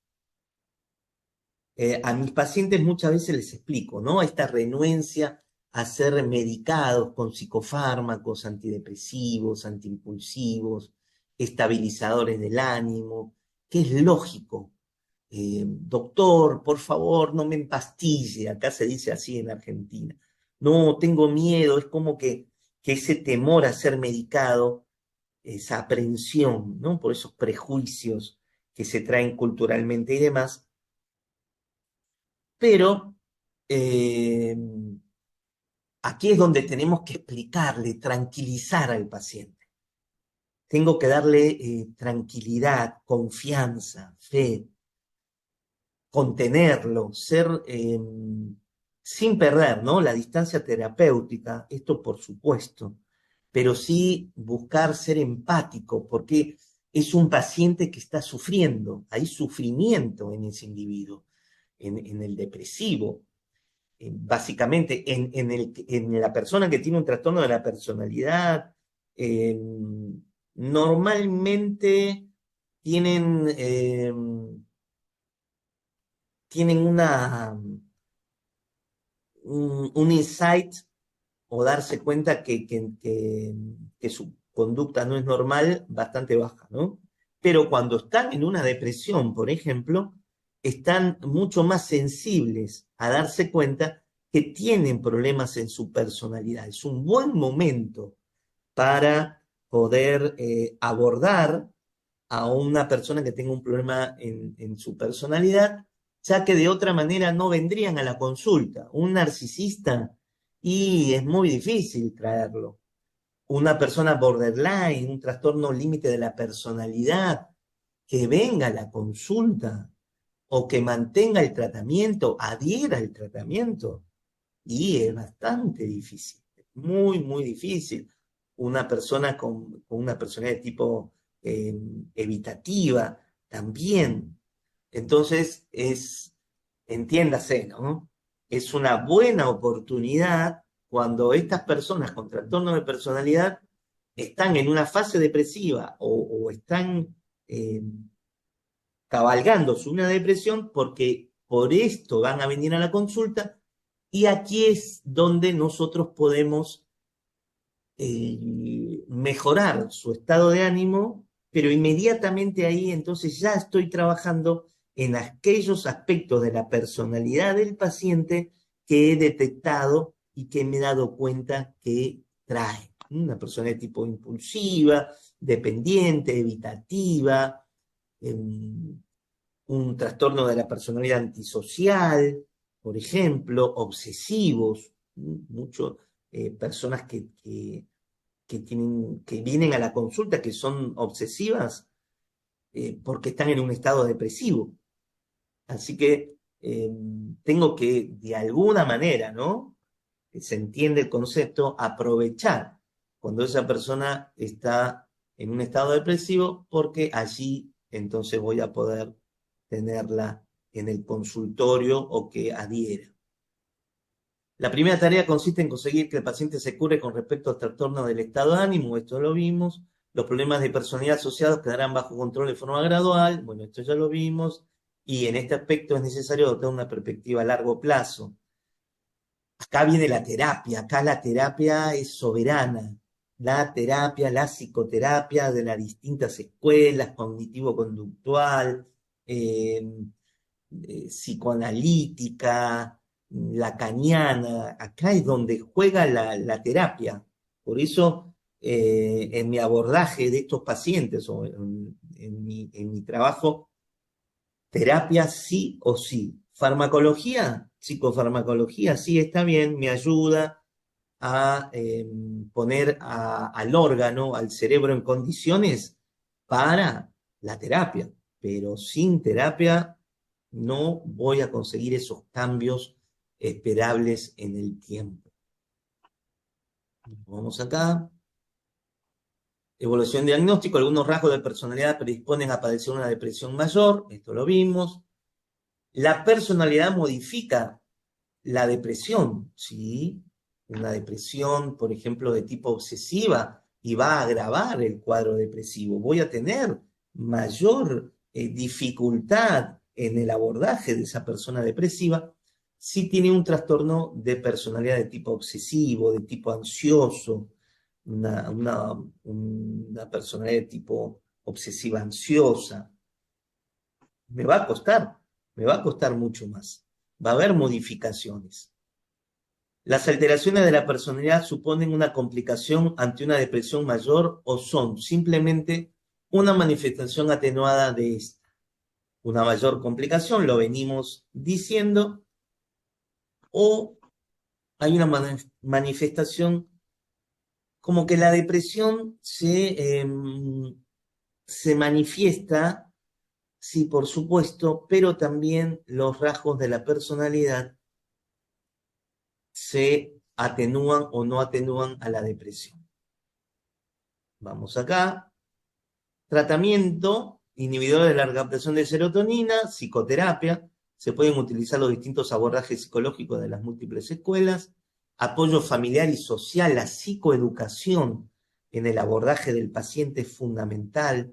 A mis pacientes muchas veces les explico, ¿no? Esta renuencia a ser medicados con psicofármacos, antidepresivos, antiimpulsivos, estabilizadores del ánimo, que es lógico. Doctor, por favor, no me empastille, acá se dice así en Argentina. No, tengo miedo, es como que ese temor a ser medicado, esa aprensión, ¿no? Por esos prejuicios que se traen culturalmente y demás, pero eh, aquí es donde tenemos que explicarle, tranquilizar al paciente. Tengo que darle tranquilidad, confianza, fe, contenerlo, ser sin perder, ¿no? La distancia terapéutica, esto por supuesto, pero sí buscar ser empático, porque es un paciente que está sufriendo, hay sufrimiento en ese individuo, en el depresivo. Básicamente, en la persona que tiene un trastorno de la personalidad, eh, normalmente tienen, tienen un insight o darse cuenta que su conducta no es normal bastante baja, ¿no? Pero cuando están en una depresión, por ejemplo, están mucho más sensibles a darse cuenta que tienen problemas en su personalidad. Es un buen momento para poder abordar a una persona que tenga un problema en su personalidad, ya que de otra manera no vendrían a la consulta. Un narcisista, y es muy difícil traerlo. Una persona borderline, un trastorno límite de la personalidad, que venga a la consulta o que mantenga el tratamiento, adhiera al tratamiento, y es bastante difícil, muy, muy difícil. Una persona con una personalidad de tipo eh, evitativa también. Entonces, entiéndase, ¿no? Es una buena oportunidad cuando estas personas con trastorno de personalidad están en una fase depresiva o están eh, cabalgando una depresión, porque por esto van a venir a la consulta, y aquí es donde nosotros podemos mejorar su estado de ánimo, pero inmediatamente ahí entonces ya estoy trabajando en aquellos aspectos de la personalidad del paciente que he detectado y que me he dado cuenta que trae. Una persona de tipo impulsiva, dependiente, evitativa, un trastorno de la personalidad antisocial, por ejemplo, obsesivos, muchas personas que vienen a la consulta que son obsesivas porque están en un estado depresivo. Así que tengo que, de alguna manera, ¿no? Se entiende el concepto, aprovechar cuando esa persona está en un estado depresivo, porque allí entonces voy a poder tenerla en el consultorio o que adhiera. La primera tarea consiste en conseguir que el paciente se cure con respecto al trastorno del estado de ánimo, esto lo vimos. Los problemas de personalidad asociados quedarán bajo control de forma gradual, bueno, esto ya lo vimos. Y en este aspecto es necesario adoptar una perspectiva a largo plazo. Acá viene la terapia, acá la terapia es soberana. La terapia, la psicoterapia de las distintas escuelas, cognitivo-conductual, psicoanalítica, lacaniana, acá es donde juega la terapia. Por eso, en mi abordaje de estos pacientes o en mi trabajo, terapia sí o sí. Farmacología, psicofarmacología, sí está bien, me ayuda a poner al órgano, al cerebro en condiciones para la terapia. Pero sin terapia no voy a conseguir esos cambios esperables en el tiempo. Vamos acá. Evaluación diagnóstico. Algunos rasgos de personalidad predisponen a padecer una depresión mayor. Esto lo vimos. La personalidad modifica la depresión, ¿sí? Una depresión, por ejemplo, de tipo obsesiva y va a agravar el cuadro depresivo. Voy a tener mayor dificultad en el abordaje de esa persona depresiva si tiene un trastorno de personalidad de tipo obsesivo, de tipo ansioso, una personalidad de tipo obsesiva ansiosa. Me va a costar mucho más. Va a haber modificaciones. ¿Las alteraciones de la personalidad suponen una complicación ante una depresión mayor o son simplemente una manifestación atenuada de esta? Una mayor complicación, lo venimos diciendo, o hay una manifestación como que la depresión se manifiesta, sí, por supuesto, pero también los rasgos de la personalidad se atenúan o no atenúan a la depresión. Vamos acá. Tratamiento, inhibidores de la recaptación de serotonina, psicoterapia. Se pueden utilizar los distintos abordajes psicológicos de las múltiples escuelas. Apoyo familiar y social, la psicoeducación en el abordaje del paciente es fundamental.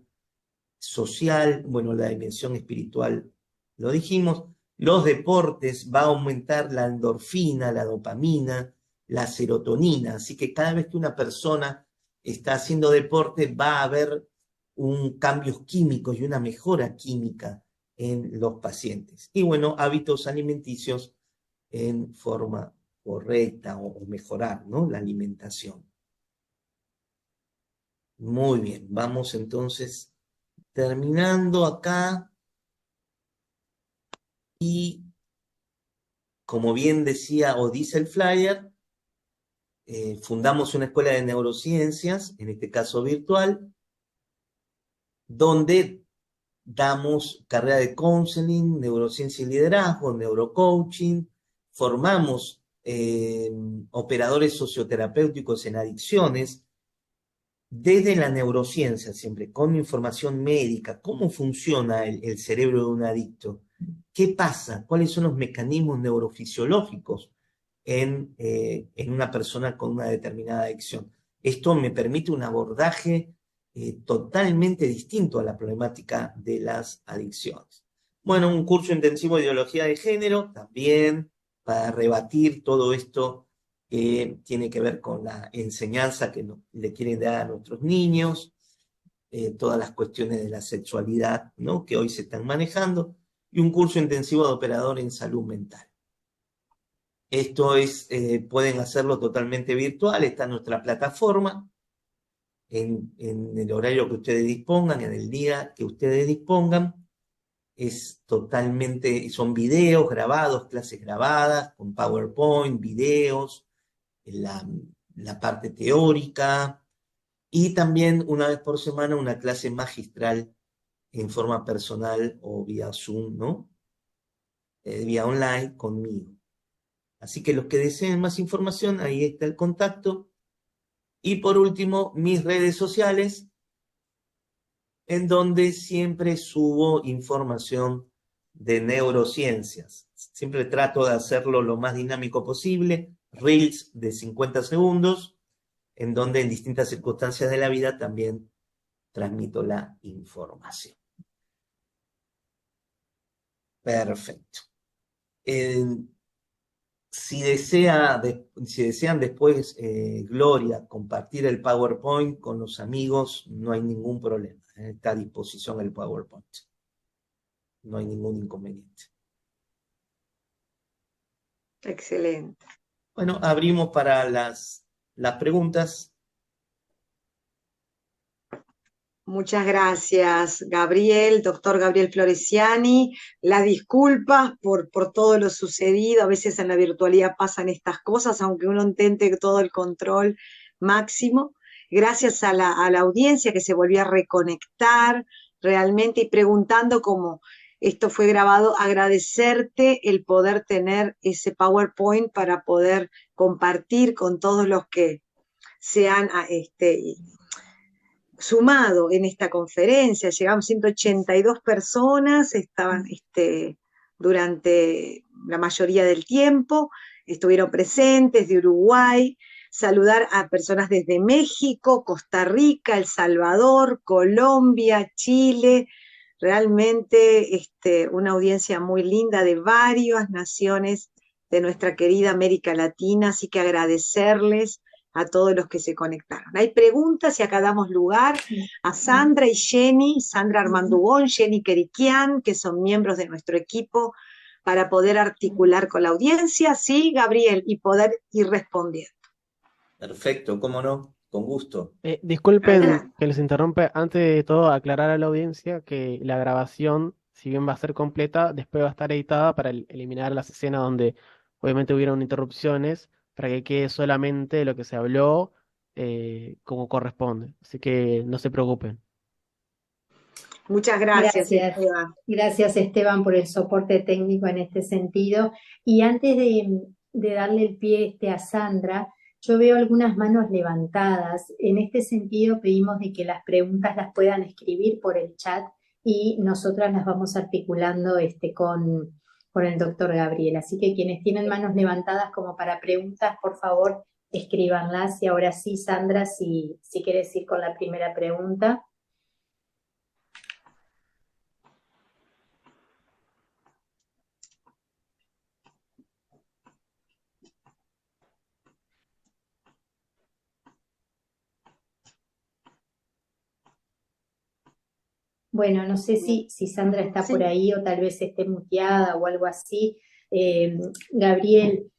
Social, bueno, la dimensión espiritual, lo dijimos. Los deportes va a aumentar la endorfina, la dopamina, la serotonina. Así que cada vez que una persona está haciendo deporte va a haber cambios químicos y una mejora química en los pacientes. Y bueno, hábitos alimenticios en forma correcta o mejorar, ¿no? La alimentación. Muy bien, vamos entonces terminando acá. Y como bien decía o dice el flyer, fundamos una escuela de neurociencias, en este caso virtual, donde damos carrera de counseling, neurociencia y liderazgo, neurocoaching, formamos operadores socioterapéuticos en adicciones, desde la neurociencia siempre, con información médica, cómo funciona el cerebro de un adicto, qué pasa, cuáles son los mecanismos neurofisiológicos en una persona con una determinada adicción. Esto me permite un abordaje totalmente distinto a la problemática de las adicciones. Bueno, un curso intensivo de ideología de género, también para rebatir todo esto que tiene que ver con la enseñanza que le quieren dar a nuestros niños, todas las cuestiones de la sexualidad, ¿no?, que hoy se están manejando, y un curso intensivo de operador en salud mental. Esto pueden hacerlo totalmente virtual, está en nuestra plataforma, en el horario que ustedes dispongan, en el día que ustedes dispongan. Es totalmente, son videos grabados, clases grabadas, con PowerPoint, videos, la parte teórica, y también una vez por semana una clase magistral en forma personal o vía Zoom, ¿no? Vía online conmigo. Así que los que deseen más información, ahí está el contacto. Y por último, mis redes sociales, en donde siempre subo información de neurociencias. Siempre trato de hacerlo lo más dinámico posible, reels de 50 segundos, en donde en distintas circunstancias de la vida también transmito la información. Perfecto. Si desean después, Gloria, compartir el PowerPoint con los amigos, no hay ningún problema. Está a disposición el PowerPoint. No hay ningún inconveniente. Excelente. Bueno, abrimos para las preguntas. Muchas gracias, Gabriel, doctor Gabriel Floresiani. Las disculpas por todo lo sucedido. A veces en la virtualidad pasan estas cosas, aunque uno intente todo el control máximo. Gracias a la audiencia que se volvió a reconectar realmente y preguntando cómo esto fue grabado. Agradecerte el poder tener ese PowerPoint para poder compartir con todos los que se han sumado en esta conferencia. Llegamos 182 personas, estaban durante la mayoría del tiempo, estuvieron presentes de Uruguay, saludar a personas desde México, Costa Rica, El Salvador, Colombia, Chile, realmente una audiencia muy linda de varias naciones de nuestra querida América Latina, así que agradecerles a todos los que se conectaron. Hay preguntas y acá damos lugar a Sandra y Jenny, Sandra Armandugón, Jenny Queriquian, que son miembros de nuestro equipo, para poder articular con la audiencia, sí, Gabriel, y poder ir respondiendo. Perfecto, cómo no, con gusto. Disculpen Adelante. que les interrumpe. Antes de todo, aclarar a la audiencia que la grabación, si bien va a ser completa, después va a estar editada para eliminar las escenas donde obviamente hubieron interrupciones, para que quede solamente lo que se habló como corresponde. Así que no se preocupen. Muchas gracias, Gracias, Esteban. gracias Esteban por el soporte técnico en este sentido. Y antes de darle el pie a Sandra, yo veo algunas manos levantadas. En este sentido pedimos de que las preguntas las puedan escribir por el chat y nosotras las vamos articulando con el doctor Gabriel. Así que quienes tienen manos levantadas como para preguntas, por favor, escríbanlas. Y ahora sí, Sandra, si quieres ir con la primera pregunta. Bueno, no sé si Sandra está Sí. por ahí o tal vez esté muteada o algo así. Gabriel,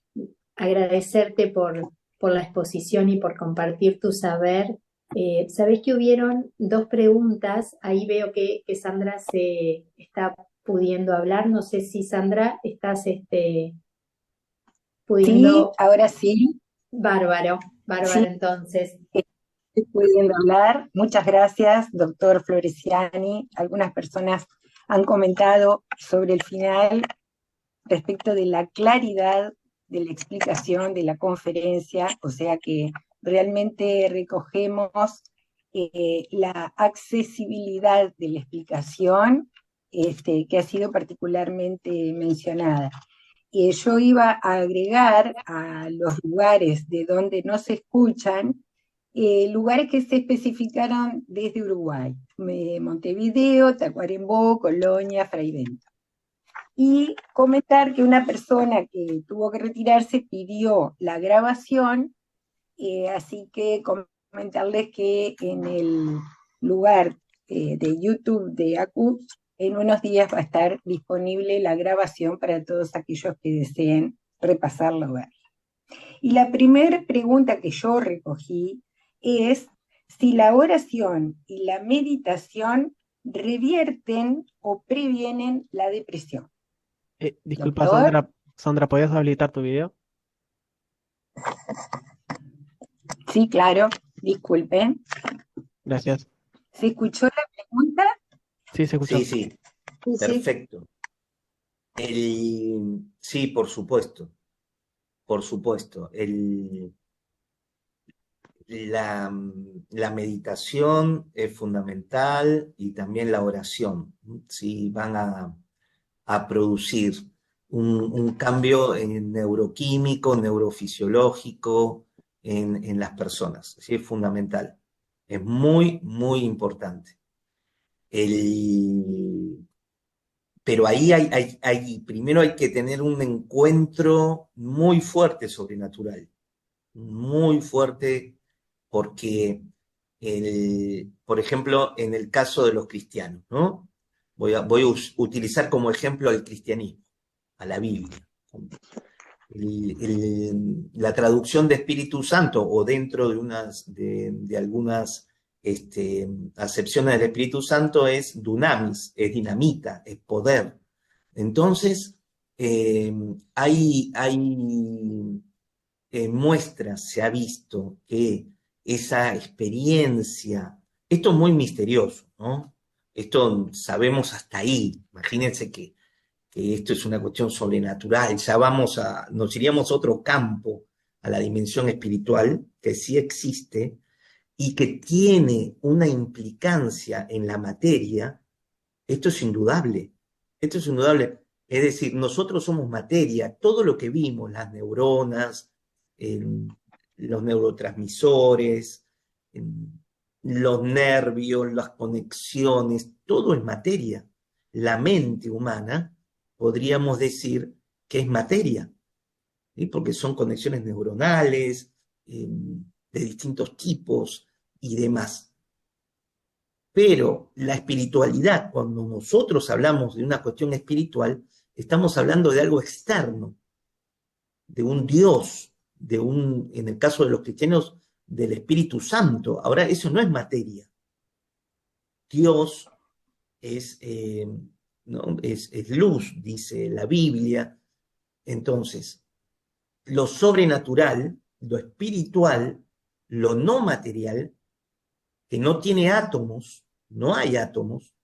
agradecerte por la exposición y por compartir tu saber. Sabés que hubieron dos preguntas, ahí veo que Sandra se está pudiendo hablar. No sé si Sandra estás pudiendo. Sí, ahora sí, Bárbaro, sí, entonces. estoy pudiendo hablar. Muchas gracias, doctor Floresiani. Algunas personas han comentado sobre el final respecto de la claridad de la explicación de la conferencia, o sea que realmente recogemos la accesibilidad de la explicación que ha sido particularmente mencionada. Yo iba a agregar a los lugares de donde no se escuchan, lugares que se especificaron desde Uruguay: Montevideo, Tacuarembó, Colonia, Fraiventos. Y comentar que una persona que tuvo que retirarse pidió la grabación, así que comentarles que en el lugar de YouTube de ACUP, en unos días va a estar disponible la grabación para todos aquellos que deseen repasarla o verla. Y la primera pregunta que yo recogí es si la oración y la meditación revierten o previenen la depresión. Disculpa, Doctor, Sandra, ¿podías habilitar tu video? sí, claro, disculpen. Gracias. ¿Se escuchó la pregunta? Sí, se escuchó. Sí, Sí, sí. perfecto. Sí, por supuesto, por supuesto. La meditación es fundamental y también la oración. Si van a producir un cambio neuroquímico, neurofisiológico en las personas. Así es fundamental. Es muy, muy importante. Pero ahí primero hay que tener un encuentro muy fuerte sobrenatural, muy fuerte, porque, por ejemplo, en el caso de los cristianos, ¿no? Voy a utilizar como ejemplo al cristianismo, a la Biblia. La traducción de Espíritu Santo, o dentro de algunas acepciones del Espíritu Santo, es dunamis, es dinamita, es poder. Entonces, hay muestras, se ha visto que esa experiencia, esto es muy misterioso, ¿no? Esto sabemos hasta ahí. Imagínense que esto es una cuestión sobrenatural, ya nos iríamos a otro campo, a la dimensión espiritual, que sí existe y que tiene una implicancia en la materia. Esto es indudable, esto es indudable. Es decir, nosotros somos materia, todo lo que vimos, las neuronas, los neurotransmisores, los nervios, las conexiones, todo es materia. La mente humana, podríamos decir que es materia, ¿sí? Porque son conexiones neuronales, de distintos tipos y demás. Pero la espiritualidad, cuando nosotros hablamos de una cuestión espiritual, estamos hablando de algo externo, de un Dios, en el caso de los cristianos, del Espíritu Santo. Ahora, eso no es materia. Dios es, ¿no? es luz, dice la Biblia. Entonces, lo sobrenatural, lo espiritual, lo no material, que no tiene átomos, no hay átomos,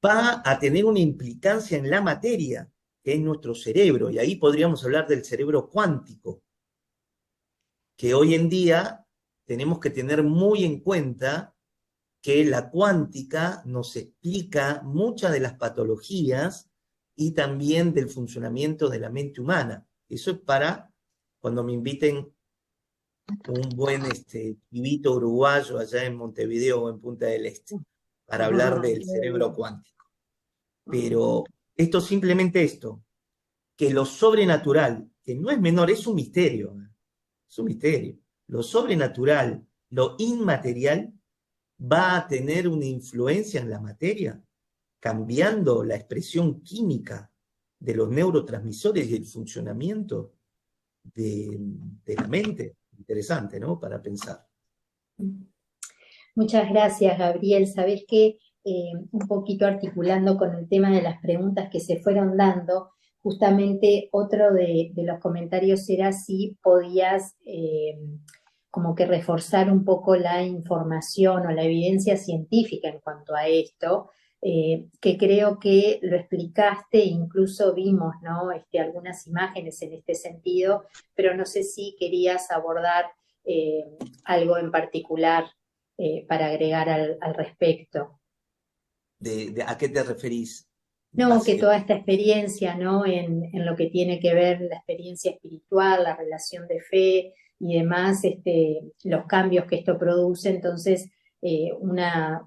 va a tener una implicancia en la materia, que es nuestro cerebro, y ahí podríamos hablar del cerebro cuántico, que hoy en día tenemos que tener muy en cuenta que la cuántica nos explica muchas de las patologías y también del funcionamiento de la mente humana. Eso es para cuando me inviten un buen pibito uruguayo allá en Montevideo o en Punta del Este, para hablar del cerebro cuántico. Pero esto simplemente que lo sobrenatural, que no es menor, es un misterio, es un misterio. Lo sobrenatural, lo inmaterial, va a tener una influencia en la materia, cambiando la expresión química de los neurotransmisores y el funcionamiento de la mente. Interesante, ¿no? Para pensar. Muchas gracias, Gabriel. Sabés que un poquito articulando con el tema de las preguntas que se fueron dando, justamente otro de los comentarios era si podías como que reforzar un poco la información o la evidencia científica en cuanto a esto, que creo que lo explicaste, incluso vimos, ¿no? Algunas imágenes en este sentido, pero no sé si querías abordar algo en particular para agregar al respecto. ¿A qué te referís? No, que toda esta experiencia, ¿no? En lo que tiene que ver la experiencia espiritual, la relación de fe y demás, los cambios que esto produce. Entonces,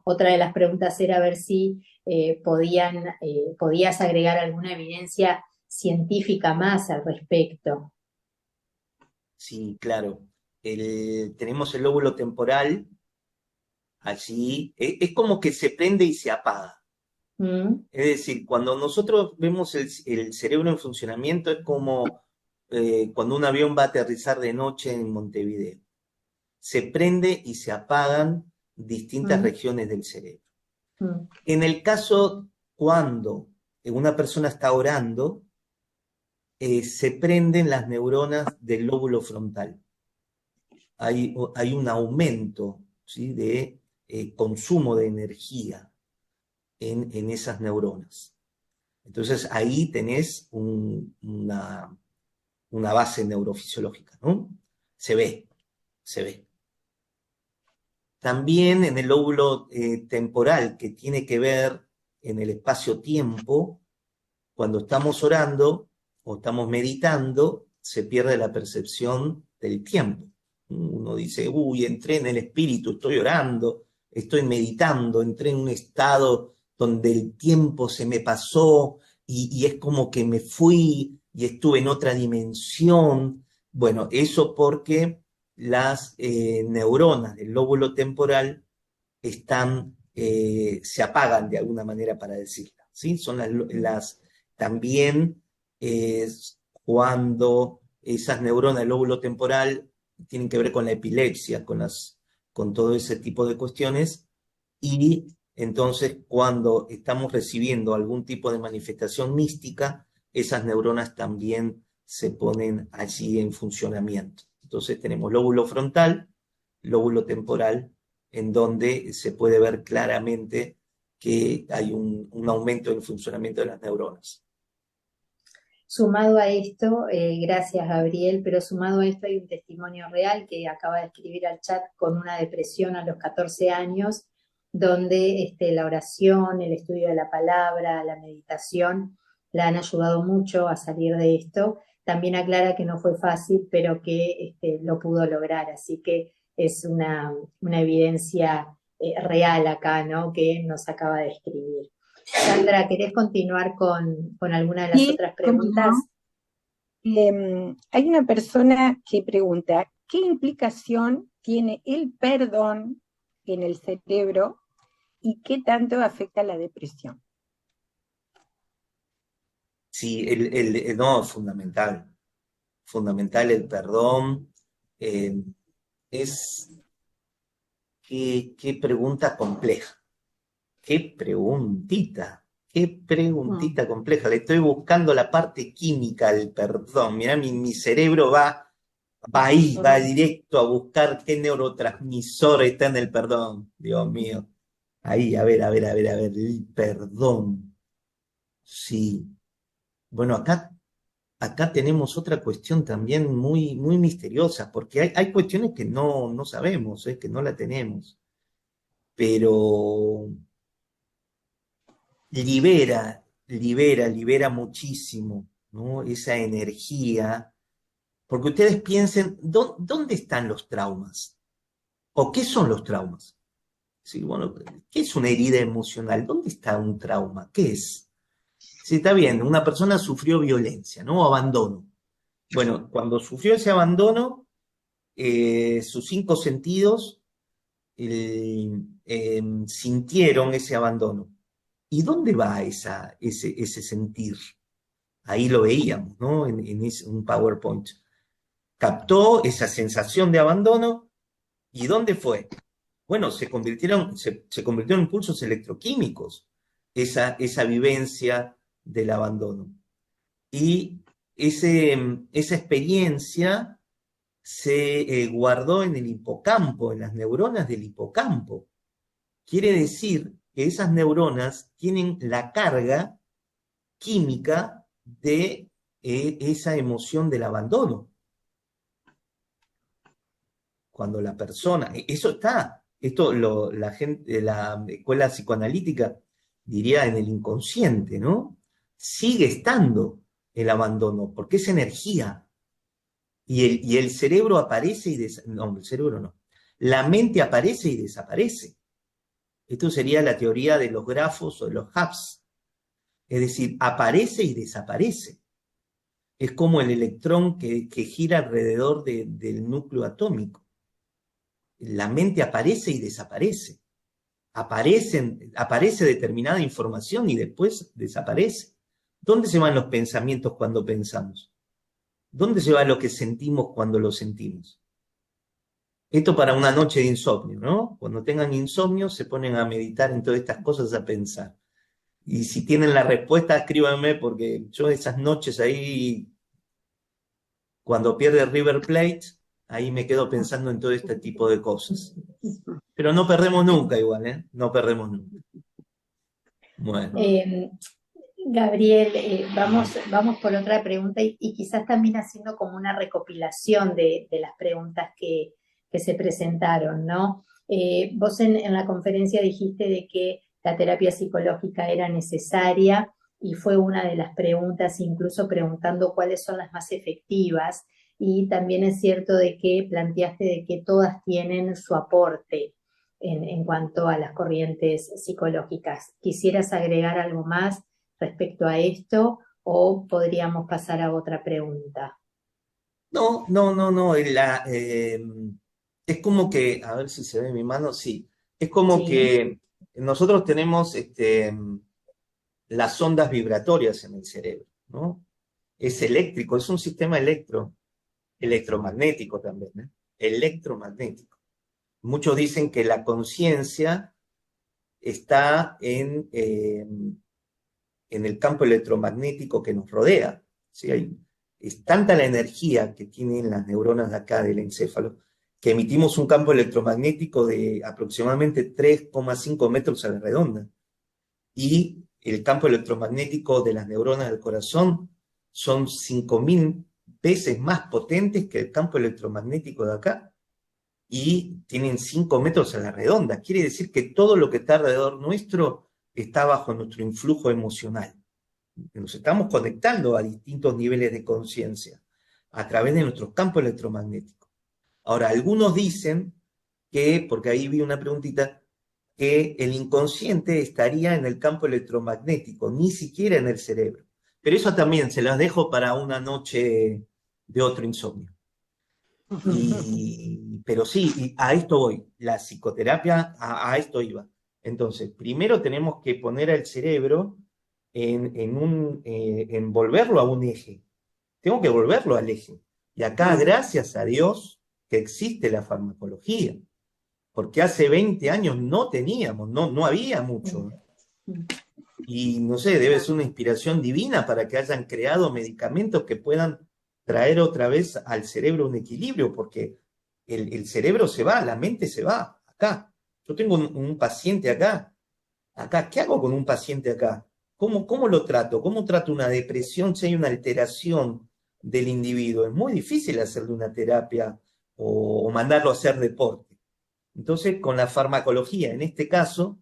otra de las preguntas era ver si podías agregar alguna evidencia científica más al respecto. Sí, claro. Tenemos el lóbulo temporal allí. Es como que se prende y se apaga. Es decir, cuando nosotros vemos el cerebro en funcionamiento, es como cuando un avión va a aterrizar de noche en Montevideo. Se prende y se apagan distintas regiones del cerebro. En el caso cuando una persona está orando, se prenden las neuronas del lóbulo frontal. Hay un aumento, ¿sí?, de consumo de energía en esas neuronas. Entonces ahí tenés una base neurofisiológica, ¿no? Se ve. También en el lóbulo temporal, que tiene que ver en el espacio-tiempo, cuando estamos orando o estamos meditando, se pierde la percepción del tiempo. Uno dice, uy, entré en el espíritu, estoy orando, estoy meditando, entré en un estado donde el tiempo se me pasó y es como que me fui y estuve en otra dimensión. Bueno, eso porque las neuronas del lóbulo temporal se apagan de alguna manera, para decirlo, ¿sí? Son también cuando esas neuronas del lóbulo temporal tienen que ver con la epilepsia, con todo ese tipo de cuestiones, y entonces cuando estamos recibiendo algún tipo de manifestación mística, esas neuronas también se ponen allí en funcionamiento. Entonces tenemos lóbulo frontal, lóbulo temporal, en donde se puede ver claramente que hay un aumento en el funcionamiento de las neuronas. Sumado a esto, gracias Gabriel, pero sumado a esto hay un testimonio real que acaba de escribir al chat con una depresión a los 14 años, donde la oración, el estudio de la palabra, la meditación, la han ayudado mucho a salir de esto. También aclara que no fue fácil, pero que lo pudo lograr, así que es una evidencia real acá, ¿no?, que nos acaba de escribir. Sandra, ¿querés continuar con alguna de las Sí, otras cómo preguntas? no. Hay una persona que pregunta, ¿qué implicación tiene el perdón en el cerebro y qué tanto afecta la depresión? Sí, no, fundamental. Fundamental el perdón. Qué pregunta compleja. Qué preguntita compleja. Le estoy buscando la parte química del perdón. Mirá, mi cerebro va ahí, va directo a buscar qué neurotransmisor está en el perdón. Dios mío. Ahí, a ver, el perdón. Sí. Bueno, acá tenemos otra cuestión también muy, muy misteriosa, porque hay cuestiones que no sabemos, que no la tenemos, pero libera muchísimo, ¿no? Esa energía, porque ustedes piensen, ¿dónde están los traumas? ¿O qué son los traumas? Sí, bueno, ¿qué es una herida emocional? ¿Dónde está un trauma? ¿Qué es? Sí, está bien, una persona sufrió violencia, ¿no? Abandono. Bueno, cuando sufrió ese abandono, sus 5 sentidos sintieron ese abandono. ¿Y dónde va ese sentir? Ahí lo veíamos, ¿no? En un PowerPoint. Captó esa sensación de abandono. ¿Y dónde fue? Bueno, se convirtió en impulsos electroquímicos, esa vivencia del abandono. Y esa experiencia se guardó en el hipocampo, en las neuronas del hipocampo. Quiere decir que esas neuronas tienen la carga química de esa emoción del abandono. Cuando la persona, eso está, la gente, la escuela psicoanalítica diría en el inconsciente, ¿no? Sigue estando el abandono, porque es energía. Y el cerebro aparece y no, el cerebro no. La mente aparece y desaparece. Esto sería la teoría de los grafos o de los hubs. Es decir, aparece y desaparece. Es como el electrón que gira alrededor del núcleo atómico. La mente aparece y desaparece. Aparece determinada información y después desaparece. ¿Dónde se van los pensamientos cuando pensamos? ¿Dónde se va lo que sentimos cuando lo sentimos? Esto para una noche de insomnio, ¿no? Cuando tengan insomnio se ponen a meditar en todas estas cosas, a pensar. Y si tienen la respuesta, escríbanme, porque yo esas noches ahí, cuando pierde River Plate, ahí me quedo pensando en todo este tipo de cosas. Pero no perdemos nunca igual, ¿eh? No perdemos nunca. Bueno. Gabriel, vamos por otra pregunta y quizás también haciendo como una recopilación de las preguntas que se presentaron, ¿no? Vos en la conferencia dijiste de que la terapia psicológica era necesaria y fue una de las preguntas, incluso preguntando cuáles son las más efectivas. Y también es cierto de que planteaste de que todas tienen su aporte en cuanto a las corrientes psicológicas. ¿Quisieras agregar algo más respecto a esto o podríamos pasar a otra pregunta? No, no, no, no. Es como que, a ver si se ve en mi mano, sí. Es como Sí. que nosotros tenemos las ondas vibratorias en el cerebro, ¿no? Es eléctrico, es un sistema electromagnético también, ¿eh? Electromagnético. Muchos dicen que la conciencia está en el campo electromagnético que nos rodea. ¿Sí? Es tanta la energía que tienen las neuronas de acá del encéfalo que emitimos un campo electromagnético de aproximadamente 3,5 metros a la redonda. Y el campo electromagnético de las neuronas del corazón son 5.000 veces más potentes que el campo electromagnético de acá y tienen 5 metros a la redonda. Quiere decir que todo lo que está alrededor nuestro está bajo nuestro influjo emocional. Nos estamos conectando a distintos niveles de conciencia a través de nuestros campos electromagnéticos. Ahora, algunos dicen que, porque ahí vi una preguntita, que el inconsciente estaría en el campo electromagnético, ni siquiera en el cerebro. Pero eso también se las dejo para una noche de otro insomnio. Pero sí, y a esto voy. La psicoterapia, a esto iba. Entonces, primero tenemos que poner al cerebro en volverlo a un eje. Tengo que volverlo al eje. Y acá, gracias a Dios, que existe la farmacología. Porque hace 20 años no teníamos, no había mucho. Y no sé, debe ser una inspiración divina para que hayan creado medicamentos que puedan traer otra vez al cerebro un equilibrio, porque el cerebro se va, la mente se va, acá. Yo tengo un paciente acá, ¿qué hago con un paciente acá? ¿Cómo lo trato? ¿Cómo trato una depresión si hay una alteración del individuo? Es muy difícil hacerle una terapia o mandarlo a hacer deporte. Entonces, con la farmacología, en este caso,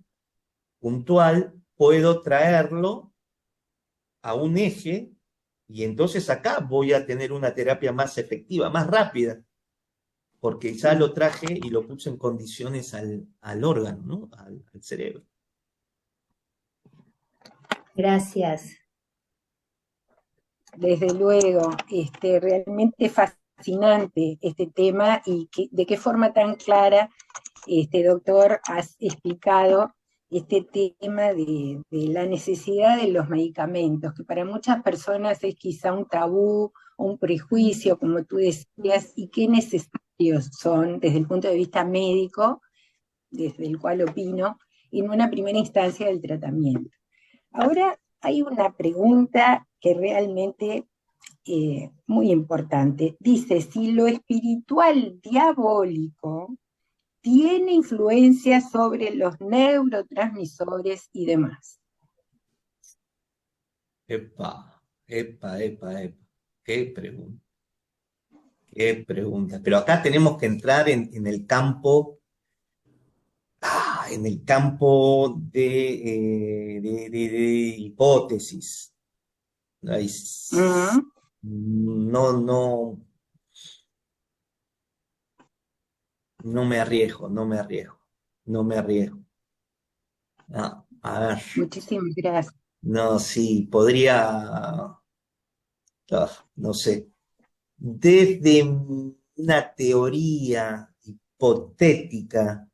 puntual, puedo traerlo a un eje y entonces acá voy a tener una terapia más efectiva, más rápida, porque ya lo traje y lo puse en condiciones al órgano, ¿no? Al cerebro. Gracias. Desde luego, realmente fascinante este tema y de qué forma tan clara, doctor, has explicado este tema de la necesidad de los medicamentos, que para muchas personas es quizá un tabú, un prejuicio, como tú decías, y qué necesarios son desde el punto de vista médico, desde el cual opino, en una primera instancia del tratamiento. Ahora hay una pregunta que realmente muy importante. Dice, si lo espiritual diabólico tiene influencia sobre los neurotransmisores y demás. Epa. Qué pregunta. Qué pregunta. Pero acá tenemos que entrar en el campo de hipótesis. Ay, no me arriesgo. No, a ver. Muchísimas gracias. No, sí, podría, no sé. Desde una teoría hipotética,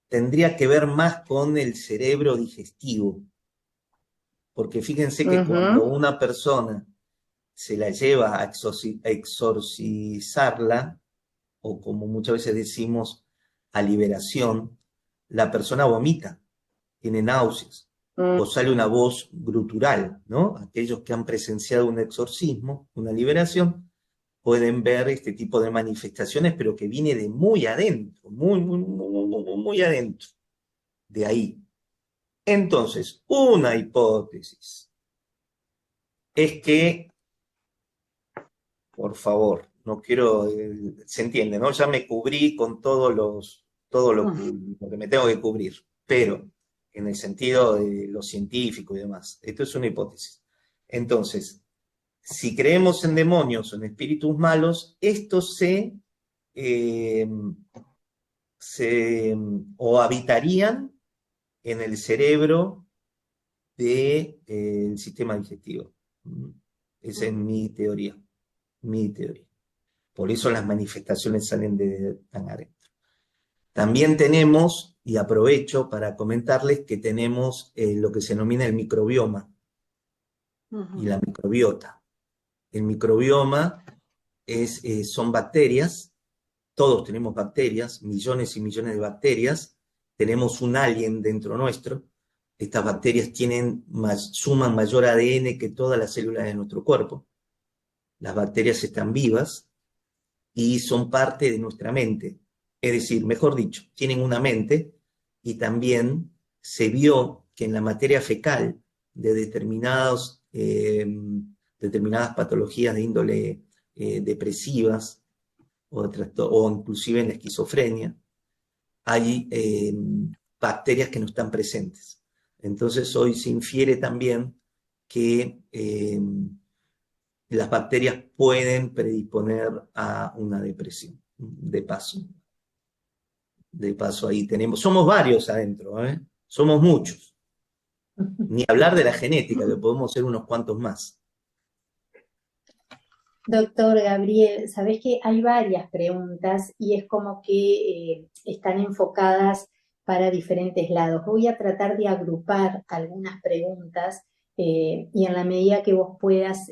tendría que ver más con el cerebro digestivo. Porque fíjense que cuando una persona se la lleva a exorcizarla, o como muchas veces decimos, a liberación, la persona vomita, tiene náuseas, o sale una voz grutural, ¿no? Aquellos que han presenciado un exorcismo, una liberación, pueden ver este tipo de manifestaciones, pero que viene de muy adentro, muy adentro, de ahí. Entonces, una hipótesis es que, por favor, no quiero, se entiende, ¿no? Ya me cubrí con todo lo que me tengo que cubrir, pero en el sentido de lo científico y demás. Esto es una hipótesis. Entonces, si creemos en demonios o en espíritus malos, estos eh, o habitarían en el cerebro del sistema digestivo. Esa es mi teoría. Mi teoría. Por eso las manifestaciones salen de tan adentro. También tenemos, y aprovecho para comentarles que tenemos lo que se denomina el microbioma y la microbiota. El microbioma son bacterias, todos tenemos bacterias, millones y millones de bacterias, tenemos un alien dentro nuestro, estas bacterias suman mayor ADN que todas las células de nuestro cuerpo, las bacterias están vivas y son parte de nuestra mente, es decir, mejor dicho, tienen una mente y también se vio que en la materia fecal de determinadas patologías de índole depresivas o inclusive en la esquizofrenia, hay bacterias que no están presentes. Entonces hoy se infiere también que las bacterias pueden predisponer a una depresión, de paso. De paso ahí tenemos, somos varios adentro, somos muchos. Ni hablar de la genética, que podemos ser unos cuantos más. Doctor Gabriel, sabés que hay varias preguntas y es como que están enfocadas para diferentes lados. Voy a tratar de agrupar algunas preguntas y en la medida que vos puedas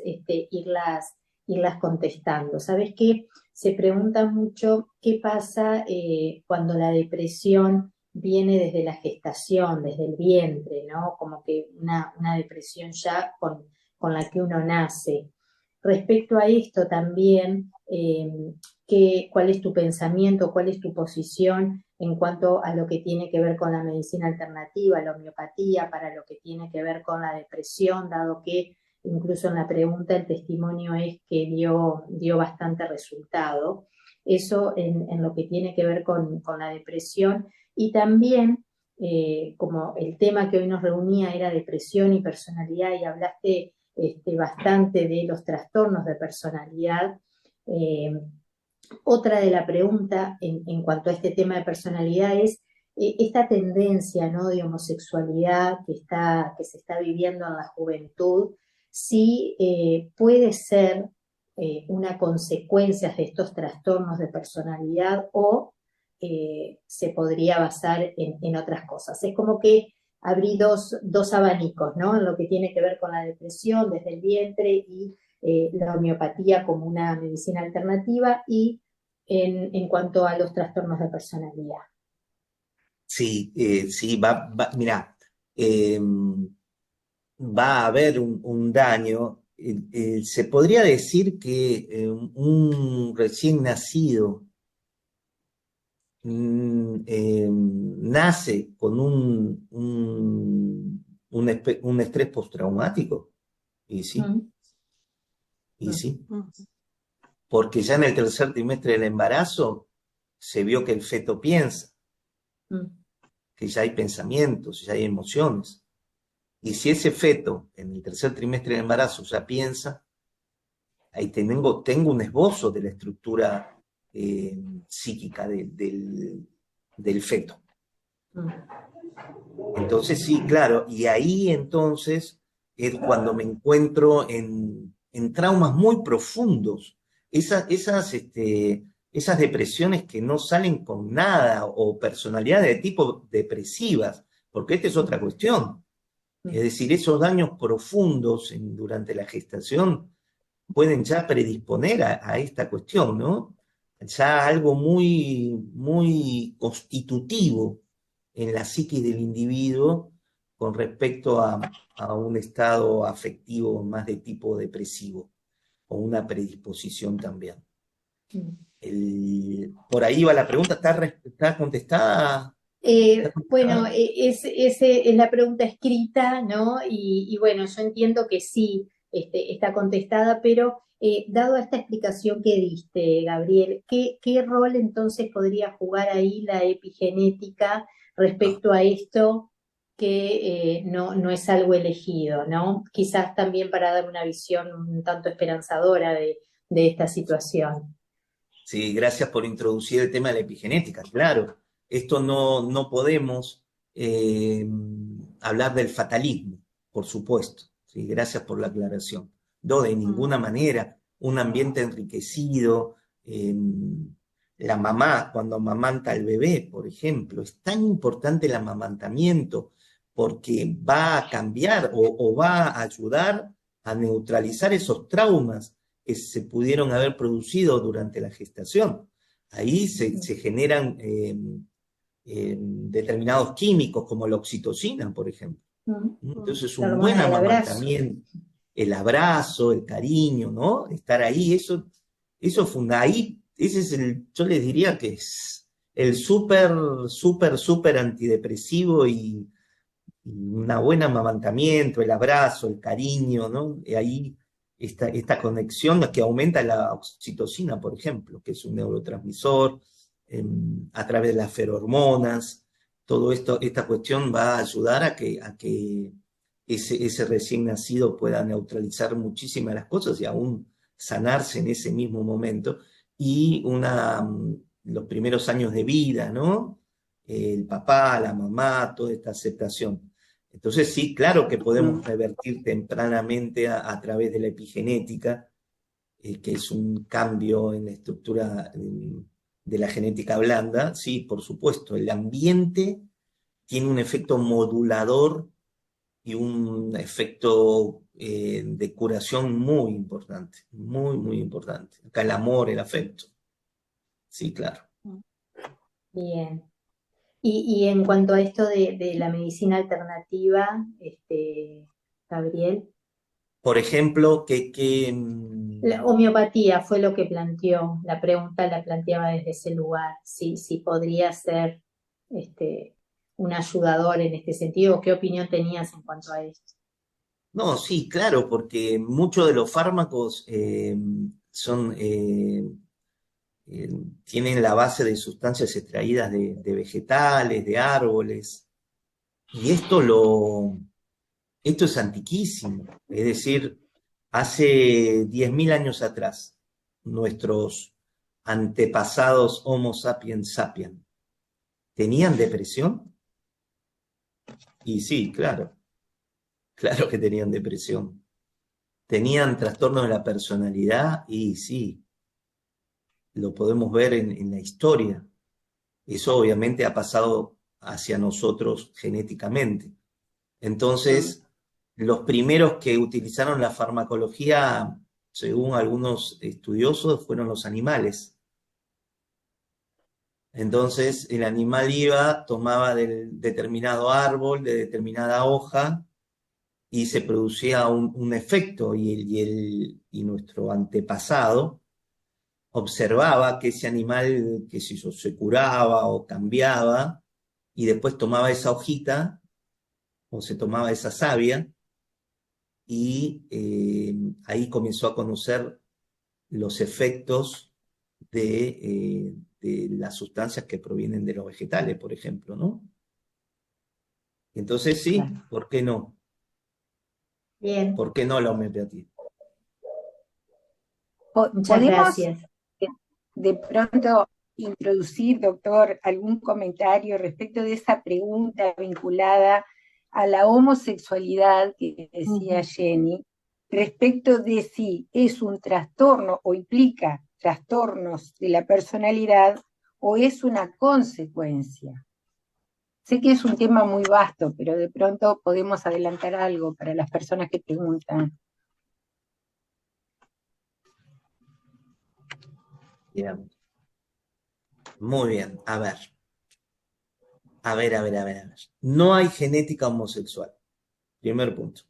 irlas contestando. Sabés que se pregunta mucho qué pasa cuando la depresión viene desde la gestación, desde el vientre, ¿no? Como que una depresión ya con la que uno nace. Respecto a esto también, ¿cuál es tu pensamiento, cuál es tu posición en cuanto a lo que tiene que ver con la medicina alternativa, la homeopatía, para lo que tiene que ver con la depresión, dado que incluso en la pregunta el testimonio es que dio bastante resultado? Eso en lo que tiene que ver con la depresión y también, como el tema que hoy nos reunía era depresión y personalidad y hablaste bastante de los trastornos de personalidad. Otra de la pregunta en cuanto a este tema de personalidad es esta tendencia, ¿no?, de homosexualidad que se está viviendo en la juventud, si puede ser una consecuencia de estos trastornos de personalidad o se podría basar en otras cosas. Es como que abrí dos abanicos, ¿no?, en lo que tiene que ver con la depresión desde el vientre y la homeopatía como una medicina alternativa y en cuanto a los trastornos de personalidad. Sí, sí, mirá, va a haber un daño. Se podría decir que un recién nacido nace con un estrés postraumático. Y sí, y sí. Porque ya en el tercer trimestre del embarazo se vio que el feto piensa, que ya hay pensamientos, ya hay emociones. Y si ese feto en el tercer trimestre del embarazo ya piensa, ahí tengo un esbozo de la estructura psíquica del feto. Entonces sí, claro, y ahí entonces es cuando me encuentro en traumas muy profundos, esas depresiones que no salen con nada, o personalidades de tipo depresivas, porque esta es otra cuestión. Es decir, esos daños profundos durante la gestación pueden ya predisponer a esta cuestión, ¿no? Ya algo muy, muy constitutivo en la psiquis del individuo con respecto a un estado afectivo más de tipo depresivo o una predisposición también. Por ahí va la pregunta, ¿está contestada? Bueno, esa es la pregunta escrita, ¿no? Y bueno, yo entiendo que sí está contestada, pero dado esta explicación que diste, Gabriel, ¿qué rol entonces podría jugar ahí la epigenética respecto a esto? que no es algo elegido, ¿no? Quizás también para dar una visión un tanto esperanzadora de esta situación. Sí, gracias por introducir el tema de la epigenética. Claro, esto no podemos hablar del fatalismo, por supuesto. Sí, gracias por la aclaración. No, de ninguna manera. Un ambiente enriquecido, la mamá, cuando amamanta al bebé, por ejemplo, es tan importante el amamantamiento porque va a cambiar o va a ayudar a neutralizar esos traumas que se pudieron haber producido durante la gestación. Ahí se generan determinados químicos como la oxitocina, por ejemplo. Entonces, La un buen hormona del abrazo. amamantamiento, el abrazo, el cariño, ¿no? Estar ahí, eso funda ahí, ese es yo les diría que es el súper antidepresivo y un buen amamantamiento, el abrazo, el cariño, ¿no? Y ahí esta conexión que aumenta la oxitocina, por ejemplo, que es un neurotransmisor, a través de las ferormonas, todo esto, esta cuestión va a ayudar a que ese recién nacido pueda neutralizar muchísimas las cosas y aún sanarse en ese mismo momento. Y los primeros años de vida, ¿no? El papá, la mamá, toda esta aceptación. Entonces sí, claro que podemos revertir tempranamente a través de la epigenética, que es un cambio en la estructura de la genética blanda. Sí, por supuesto, el ambiente tiene un efecto modulador y un efecto de curación muy importante, muy importante. Acá el amor, el afecto. Sí, claro. Bien. Y en cuanto a esto de la medicina alternativa, Gabriel, Por ejemplo, la homeopatía fue lo que planteó, la pregunta la planteaba desde ese lugar, si podría ser un ayudador en este sentido, ¿qué opinión tenías en cuanto a esto? No, sí, claro, porque muchos de los fármacos son, tienen la base de sustancias extraídas de vegetales, de árboles, y esto es antiquísimo. Es decir, hace 10.000 años atrás, nuestros antepasados Homo sapiens sapiens, ¿tenían depresión? Y sí, claro que tenían depresión. ¿Tenían trastornos de la personalidad? Y sí, lo podemos ver en la historia. Eso obviamente ha pasado hacia nosotros genéticamente. Entonces, los primeros que utilizaron la farmacología, según algunos estudiosos, fueron los animales. Entonces, el animal iba, tomaba del determinado árbol, de determinada hoja, y se producía un efecto, y nuestro antepasado observaba que ese animal, que se curaba o cambiaba, y después tomaba esa hojita, o se tomaba esa savia, y ahí comenzó a conocer los efectos de las sustancias que provienen de los vegetales, por ejemplo, ¿no? Entonces sí, Claro. ¿por qué no? Bien, ¿Por qué no la homeopatía? muchas ¿Podemos gracias. de pronto introducir, doctor, algún comentario respecto de esa pregunta vinculada a la homosexualidad que decía Jenny, respecto de si es un trastorno o implica trastornos de la personalidad o es una consecuencia? Sé que es un tema muy vasto, pero de pronto podemos adelantar algo para las personas que preguntan. Bien. Muy bien, a ver. A ver. No hay genética homosexual. Primer punto.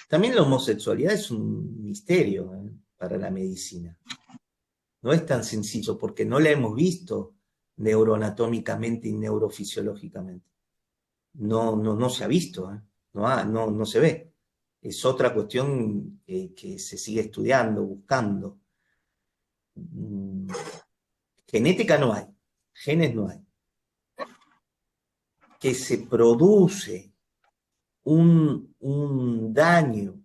También la homosexualidad es un misterio, para la medicina. No es tan sencillo porque no la hemos visto neuroanatómicamente y neurofisiológicamente. No se ha visto, no se ve. Es otra cuestión que se sigue estudiando, buscando. Genética no hay, genes no hay. Que se produce un daño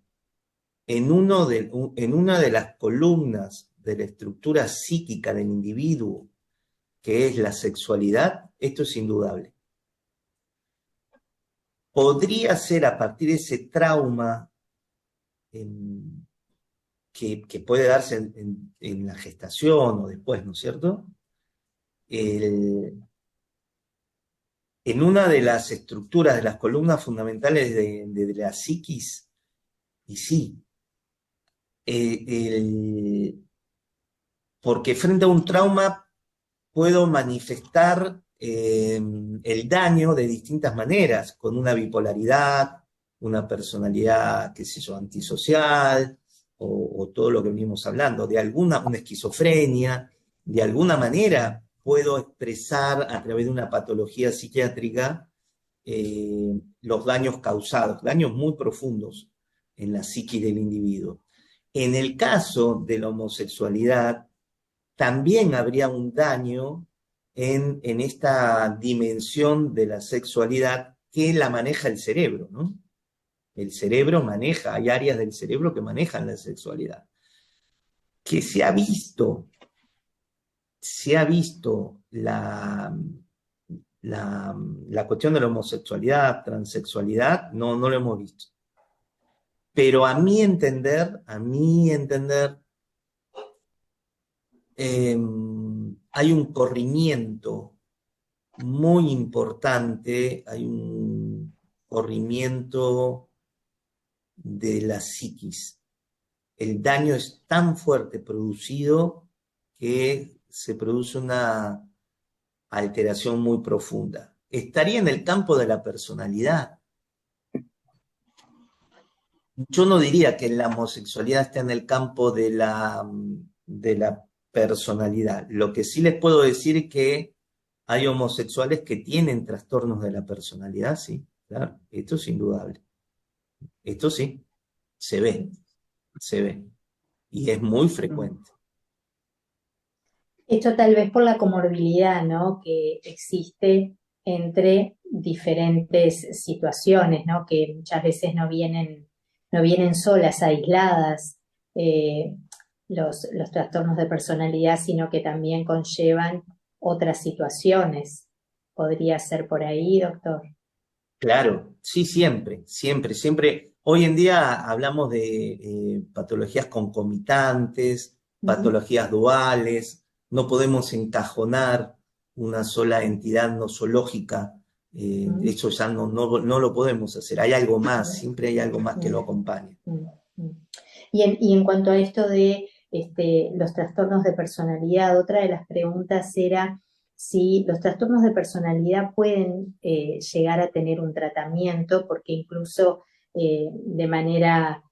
en una de las columnas de la estructura psíquica del individuo, que es la sexualidad, esto es indudable. Podría ser a partir de ese trauma que puede darse en la gestación o después, ¿no es cierto? En una de las estructuras, de las columnas fundamentales de la psiquis, y sí, porque frente a un trauma puedo manifestar el daño de distintas maneras, con una bipolaridad, una personalidad, qué sé yo, antisocial, o todo lo que venimos hablando, una esquizofrenia, de alguna manera puedo expresar a través de una patología psiquiátrica los daños causados, daños muy profundos en la psiquis del individuo. En el caso de la homosexualidad, también habría un daño en esta dimensión de la sexualidad que la maneja el cerebro, ¿no? El cerebro hay áreas del cerebro que manejan la sexualidad. Que se ha visto la cuestión de la homosexualidad, transexualidad, no lo hemos visto. Pero a mi entender, hay un corrimiento muy importante, hay un corrimiento de la psiquis. El daño es tan fuerte producido que se produce una alteración muy profunda. Estaría en el campo de la personalidad. Yo no diría que la homosexualidad está en el campo de la personalidad. Lo que sí les puedo decir es que hay homosexuales que tienen trastornos de la personalidad, sí, claro, esto es indudable. Esto sí, se ve, y es muy frecuente. Esto tal vez por la comorbilidad, ¿no?, que existe entre diferentes situaciones, ¿no?, que muchas veces no vienen solas, aisladas, los trastornos de personalidad, sino que también conllevan otras situaciones. ¿Podría ser por ahí, doctor? Claro, sí, siempre. Hoy en día hablamos de patologías concomitantes, patologías duales, no podemos encajonar una sola entidad nosológica, eso ya no lo podemos hacer, hay algo más, siempre hay algo más que lo acompaña. Y en cuanto a esto de los trastornos de personalidad, otra de las preguntas era si los trastornos de personalidad pueden llegar a tener un tratamiento, porque incluso de manera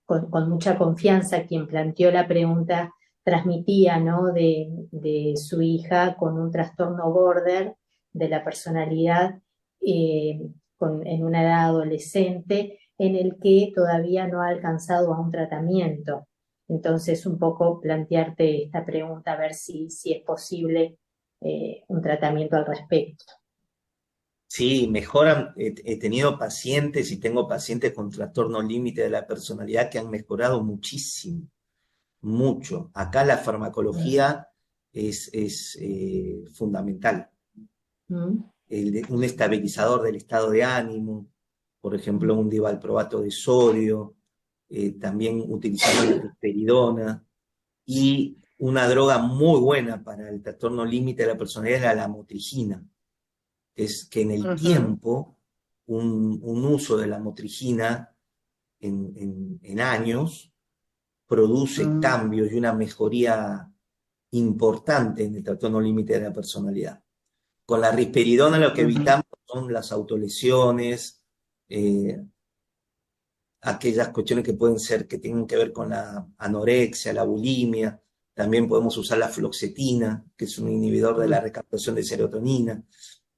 con mucha confianza quien planteó la pregunta transmitía, ¿no?, de su hija con un trastorno border de la personalidad en una edad adolescente, en el que todavía no ha alcanzado a un tratamiento. Entonces, un poco plantearte esta pregunta, a ver si es posible un tratamiento al respecto. Sí, mejoran. He tenido pacientes y tengo pacientes con trastorno límite de la personalidad que han mejorado muchísimo, mucho. Acá la farmacología es fundamental. Un estabilizador del estado de ánimo, por ejemplo, un divalproato de sodio, también utilizando la risperidona, y una droga muy buena para el trastorno límite de la personalidad es la lamotrigina. Es que en el tiempo, un uso de la lamotrigina en años produce cambios y una mejoría importante en el trastorno límite de la personalidad. Con la risperidona lo que evitamos son las autolesiones, aquellas cuestiones que tienen que ver con la anorexia, la bulimia. También podemos usar la fluoxetina, que es un inhibidor de la recaptación de serotonina.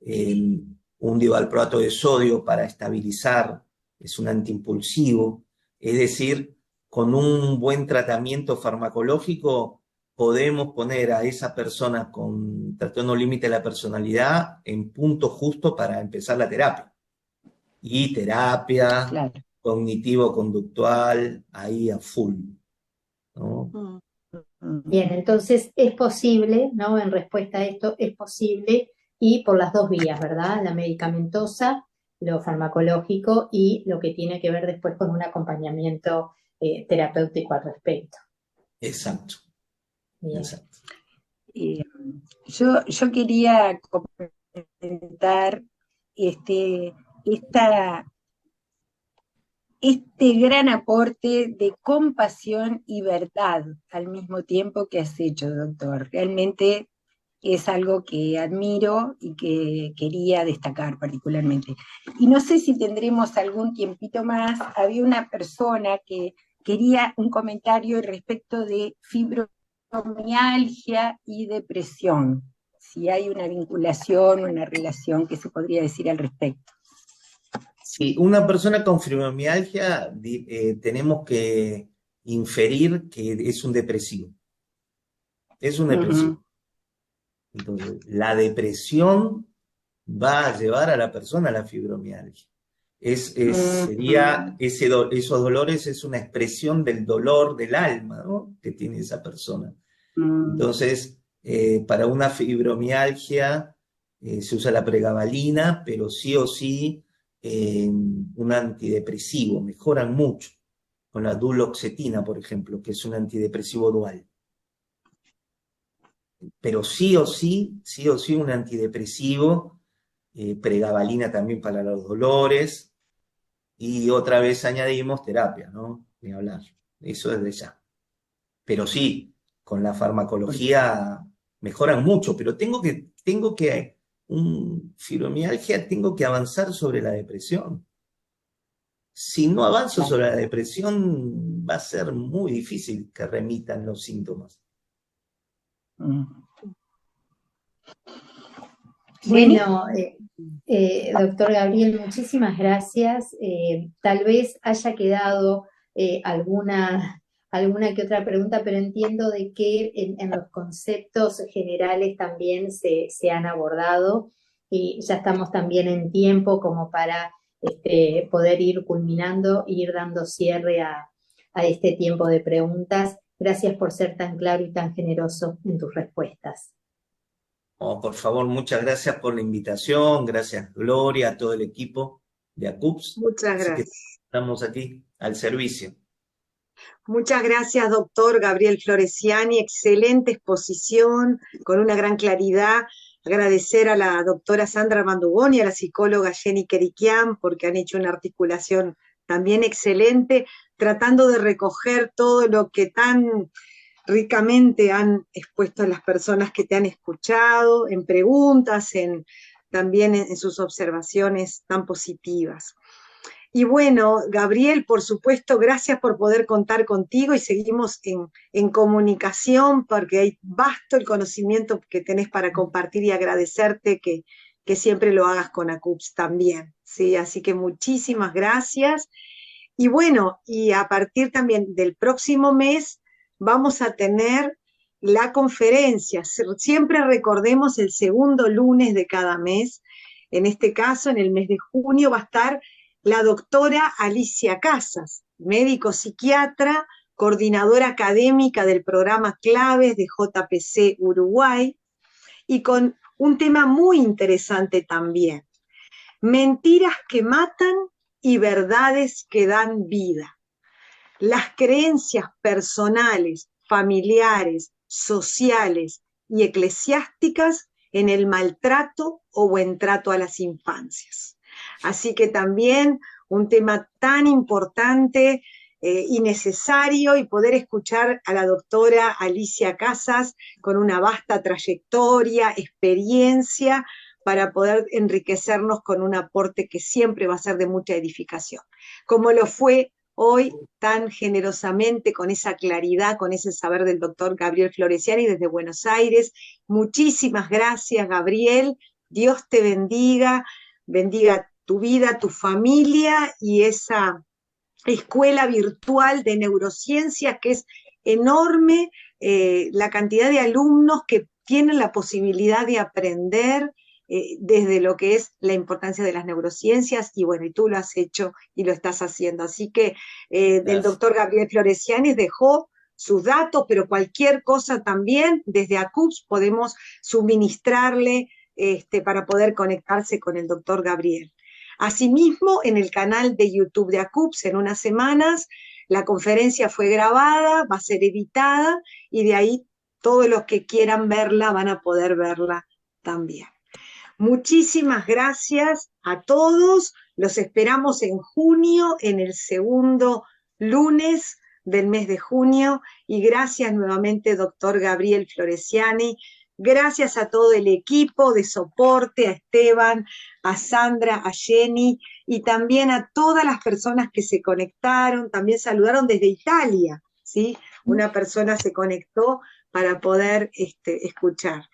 Un divalproato de sodio para estabilizar, es un antiimpulsivo. Es decir, con un buen tratamiento farmacológico podemos poner a esa persona con trastorno límite de la personalidad en punto justo para empezar la terapia. Y terapia Claro. cognitivo-conductual, ahí a full, ¿no? Bien, entonces es posible, ¿no? En respuesta a esto, es posible y por las dos vías, ¿verdad? La medicamentosa, lo farmacológico y lo que tiene que ver después con un acompañamiento terapéutico al respecto. Exacto, Bien. exacto. Yo quería comentar esta, este gran aporte de compasión y verdad al mismo tiempo que has hecho, doctor. Realmente es algo que admiro y que quería destacar particularmente. Y no sé si tendremos algún tiempito más. Había una persona que quería un comentario respecto de fibromialgia y depresión. Si hay una vinculación, una relación que se podría decir al respecto. Sí, una persona con fibromialgia tenemos que inferir que es un depresivo. Es un depresivo. Uh-huh. Entonces, la depresión va a llevar a la persona a la fibromialgia. Sería esos dolores es una expresión del dolor del alma, ¿no? Que tiene esa persona. Entonces, para una fibromialgia se usa la pregabalina, pero sí o sí un antidepresivo, mejoran mucho, con la duloxetina, por ejemplo, que es un antidepresivo dual. Pero sí o sí un antidepresivo, pregabalina también para los dolores, y otra vez añadimos terapia, ¿no? Ni hablar, eso es de ya. Pero sí, con la farmacología mejoran mucho, pero fibromialgia, tengo que avanzar sobre la depresión. Si no avanzo sobre la depresión, va a ser muy difícil que remitan los síntomas. Bueno, doctor Gabriel, muchísimas gracias. Tal vez haya quedado alguna que otra pregunta, pero entiendo de que en los conceptos generales también se han abordado y ya estamos también en tiempo como para poder ir culminando e ir dando cierre a este tiempo de preguntas. Gracias por ser tan claro y tan generoso en tus respuestas. Oh, por favor, muchas gracias por la invitación, gracias Gloria, a todo el equipo de ACUPS. Muchas Así que gracias. estamos aquí al servicio. Muchas gracias, doctor Gabriel Floresiani. Excelente exposición, con una gran claridad. Agradecer a la doctora Sandra Mandugón y a la psicóloga Jenny Kerikian porque han hecho una articulación también excelente, tratando de recoger todo lo que tan ricamente han expuesto las personas que te han escuchado, en preguntas, también en sus observaciones tan positivas. Y bueno, Gabriel, por supuesto, gracias por poder contar contigo y seguimos en comunicación porque hay vasto el conocimiento que tenés para compartir y agradecerte que siempre lo hagas con ACUPS también, ¿sí? Así que muchísimas gracias. Y bueno, y a partir también del próximo mes vamos a tener la conferencia. Siempre recordemos el segundo lunes de cada mes. En este caso, en el mes de junio, va a estar la doctora Alicia Casas, médico psiquiatra, coordinadora académica del programa Claves de JPC Uruguay, y con un tema muy interesante también: mentiras que matan y verdades que dan vida. Las creencias personales, familiares, sociales y eclesiásticas en el maltrato o buen trato a las infancias. Así que también un tema tan importante y necesario, y poder escuchar a la doctora Alicia Casas con una vasta trayectoria, experiencia, para poder enriquecernos con un aporte que siempre va a ser de mucha edificación, como lo fue hoy tan generosamente, con esa claridad, con ese saber del doctor Gabriel Floresiani desde Buenos Aires. Muchísimas gracias, Gabriel. Dios te bendiga, bendiga tu vida, tu familia y esa escuela virtual de neurociencias que es enorme, la cantidad de alumnos que tienen la posibilidad de aprender desde lo que es la importancia de las neurociencias, y bueno, y tú lo has hecho y lo estás haciendo. Así que del doctor Gabriel Floresiani dejó sus datos, pero cualquier cosa también, desde ACUPS podemos suministrarle para poder conectarse con el doctor Gabriel. Asimismo, en el canal de YouTube de ACUPS, en unas semanas, la conferencia fue grabada, va a ser editada, y de ahí todos los que quieran verla van a poder verla también. Muchísimas gracias a todos. Los esperamos en junio, en el segundo lunes del mes de junio. Y gracias nuevamente, doctor Gabriel Floresiani. Gracias a todo el equipo de soporte, a Esteban, a Sandra, a Jenny, y también a todas las personas que se conectaron. También saludaron desde Italia, ¿sí? Una persona se conectó para poder escuchar.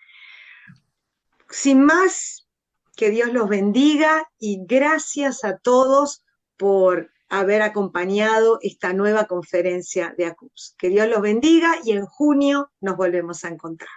Sin más, que Dios los bendiga, y gracias a todos por haber acompañado esta nueva conferencia de ACUPS. Que Dios los bendiga, y en junio nos volvemos a encontrar.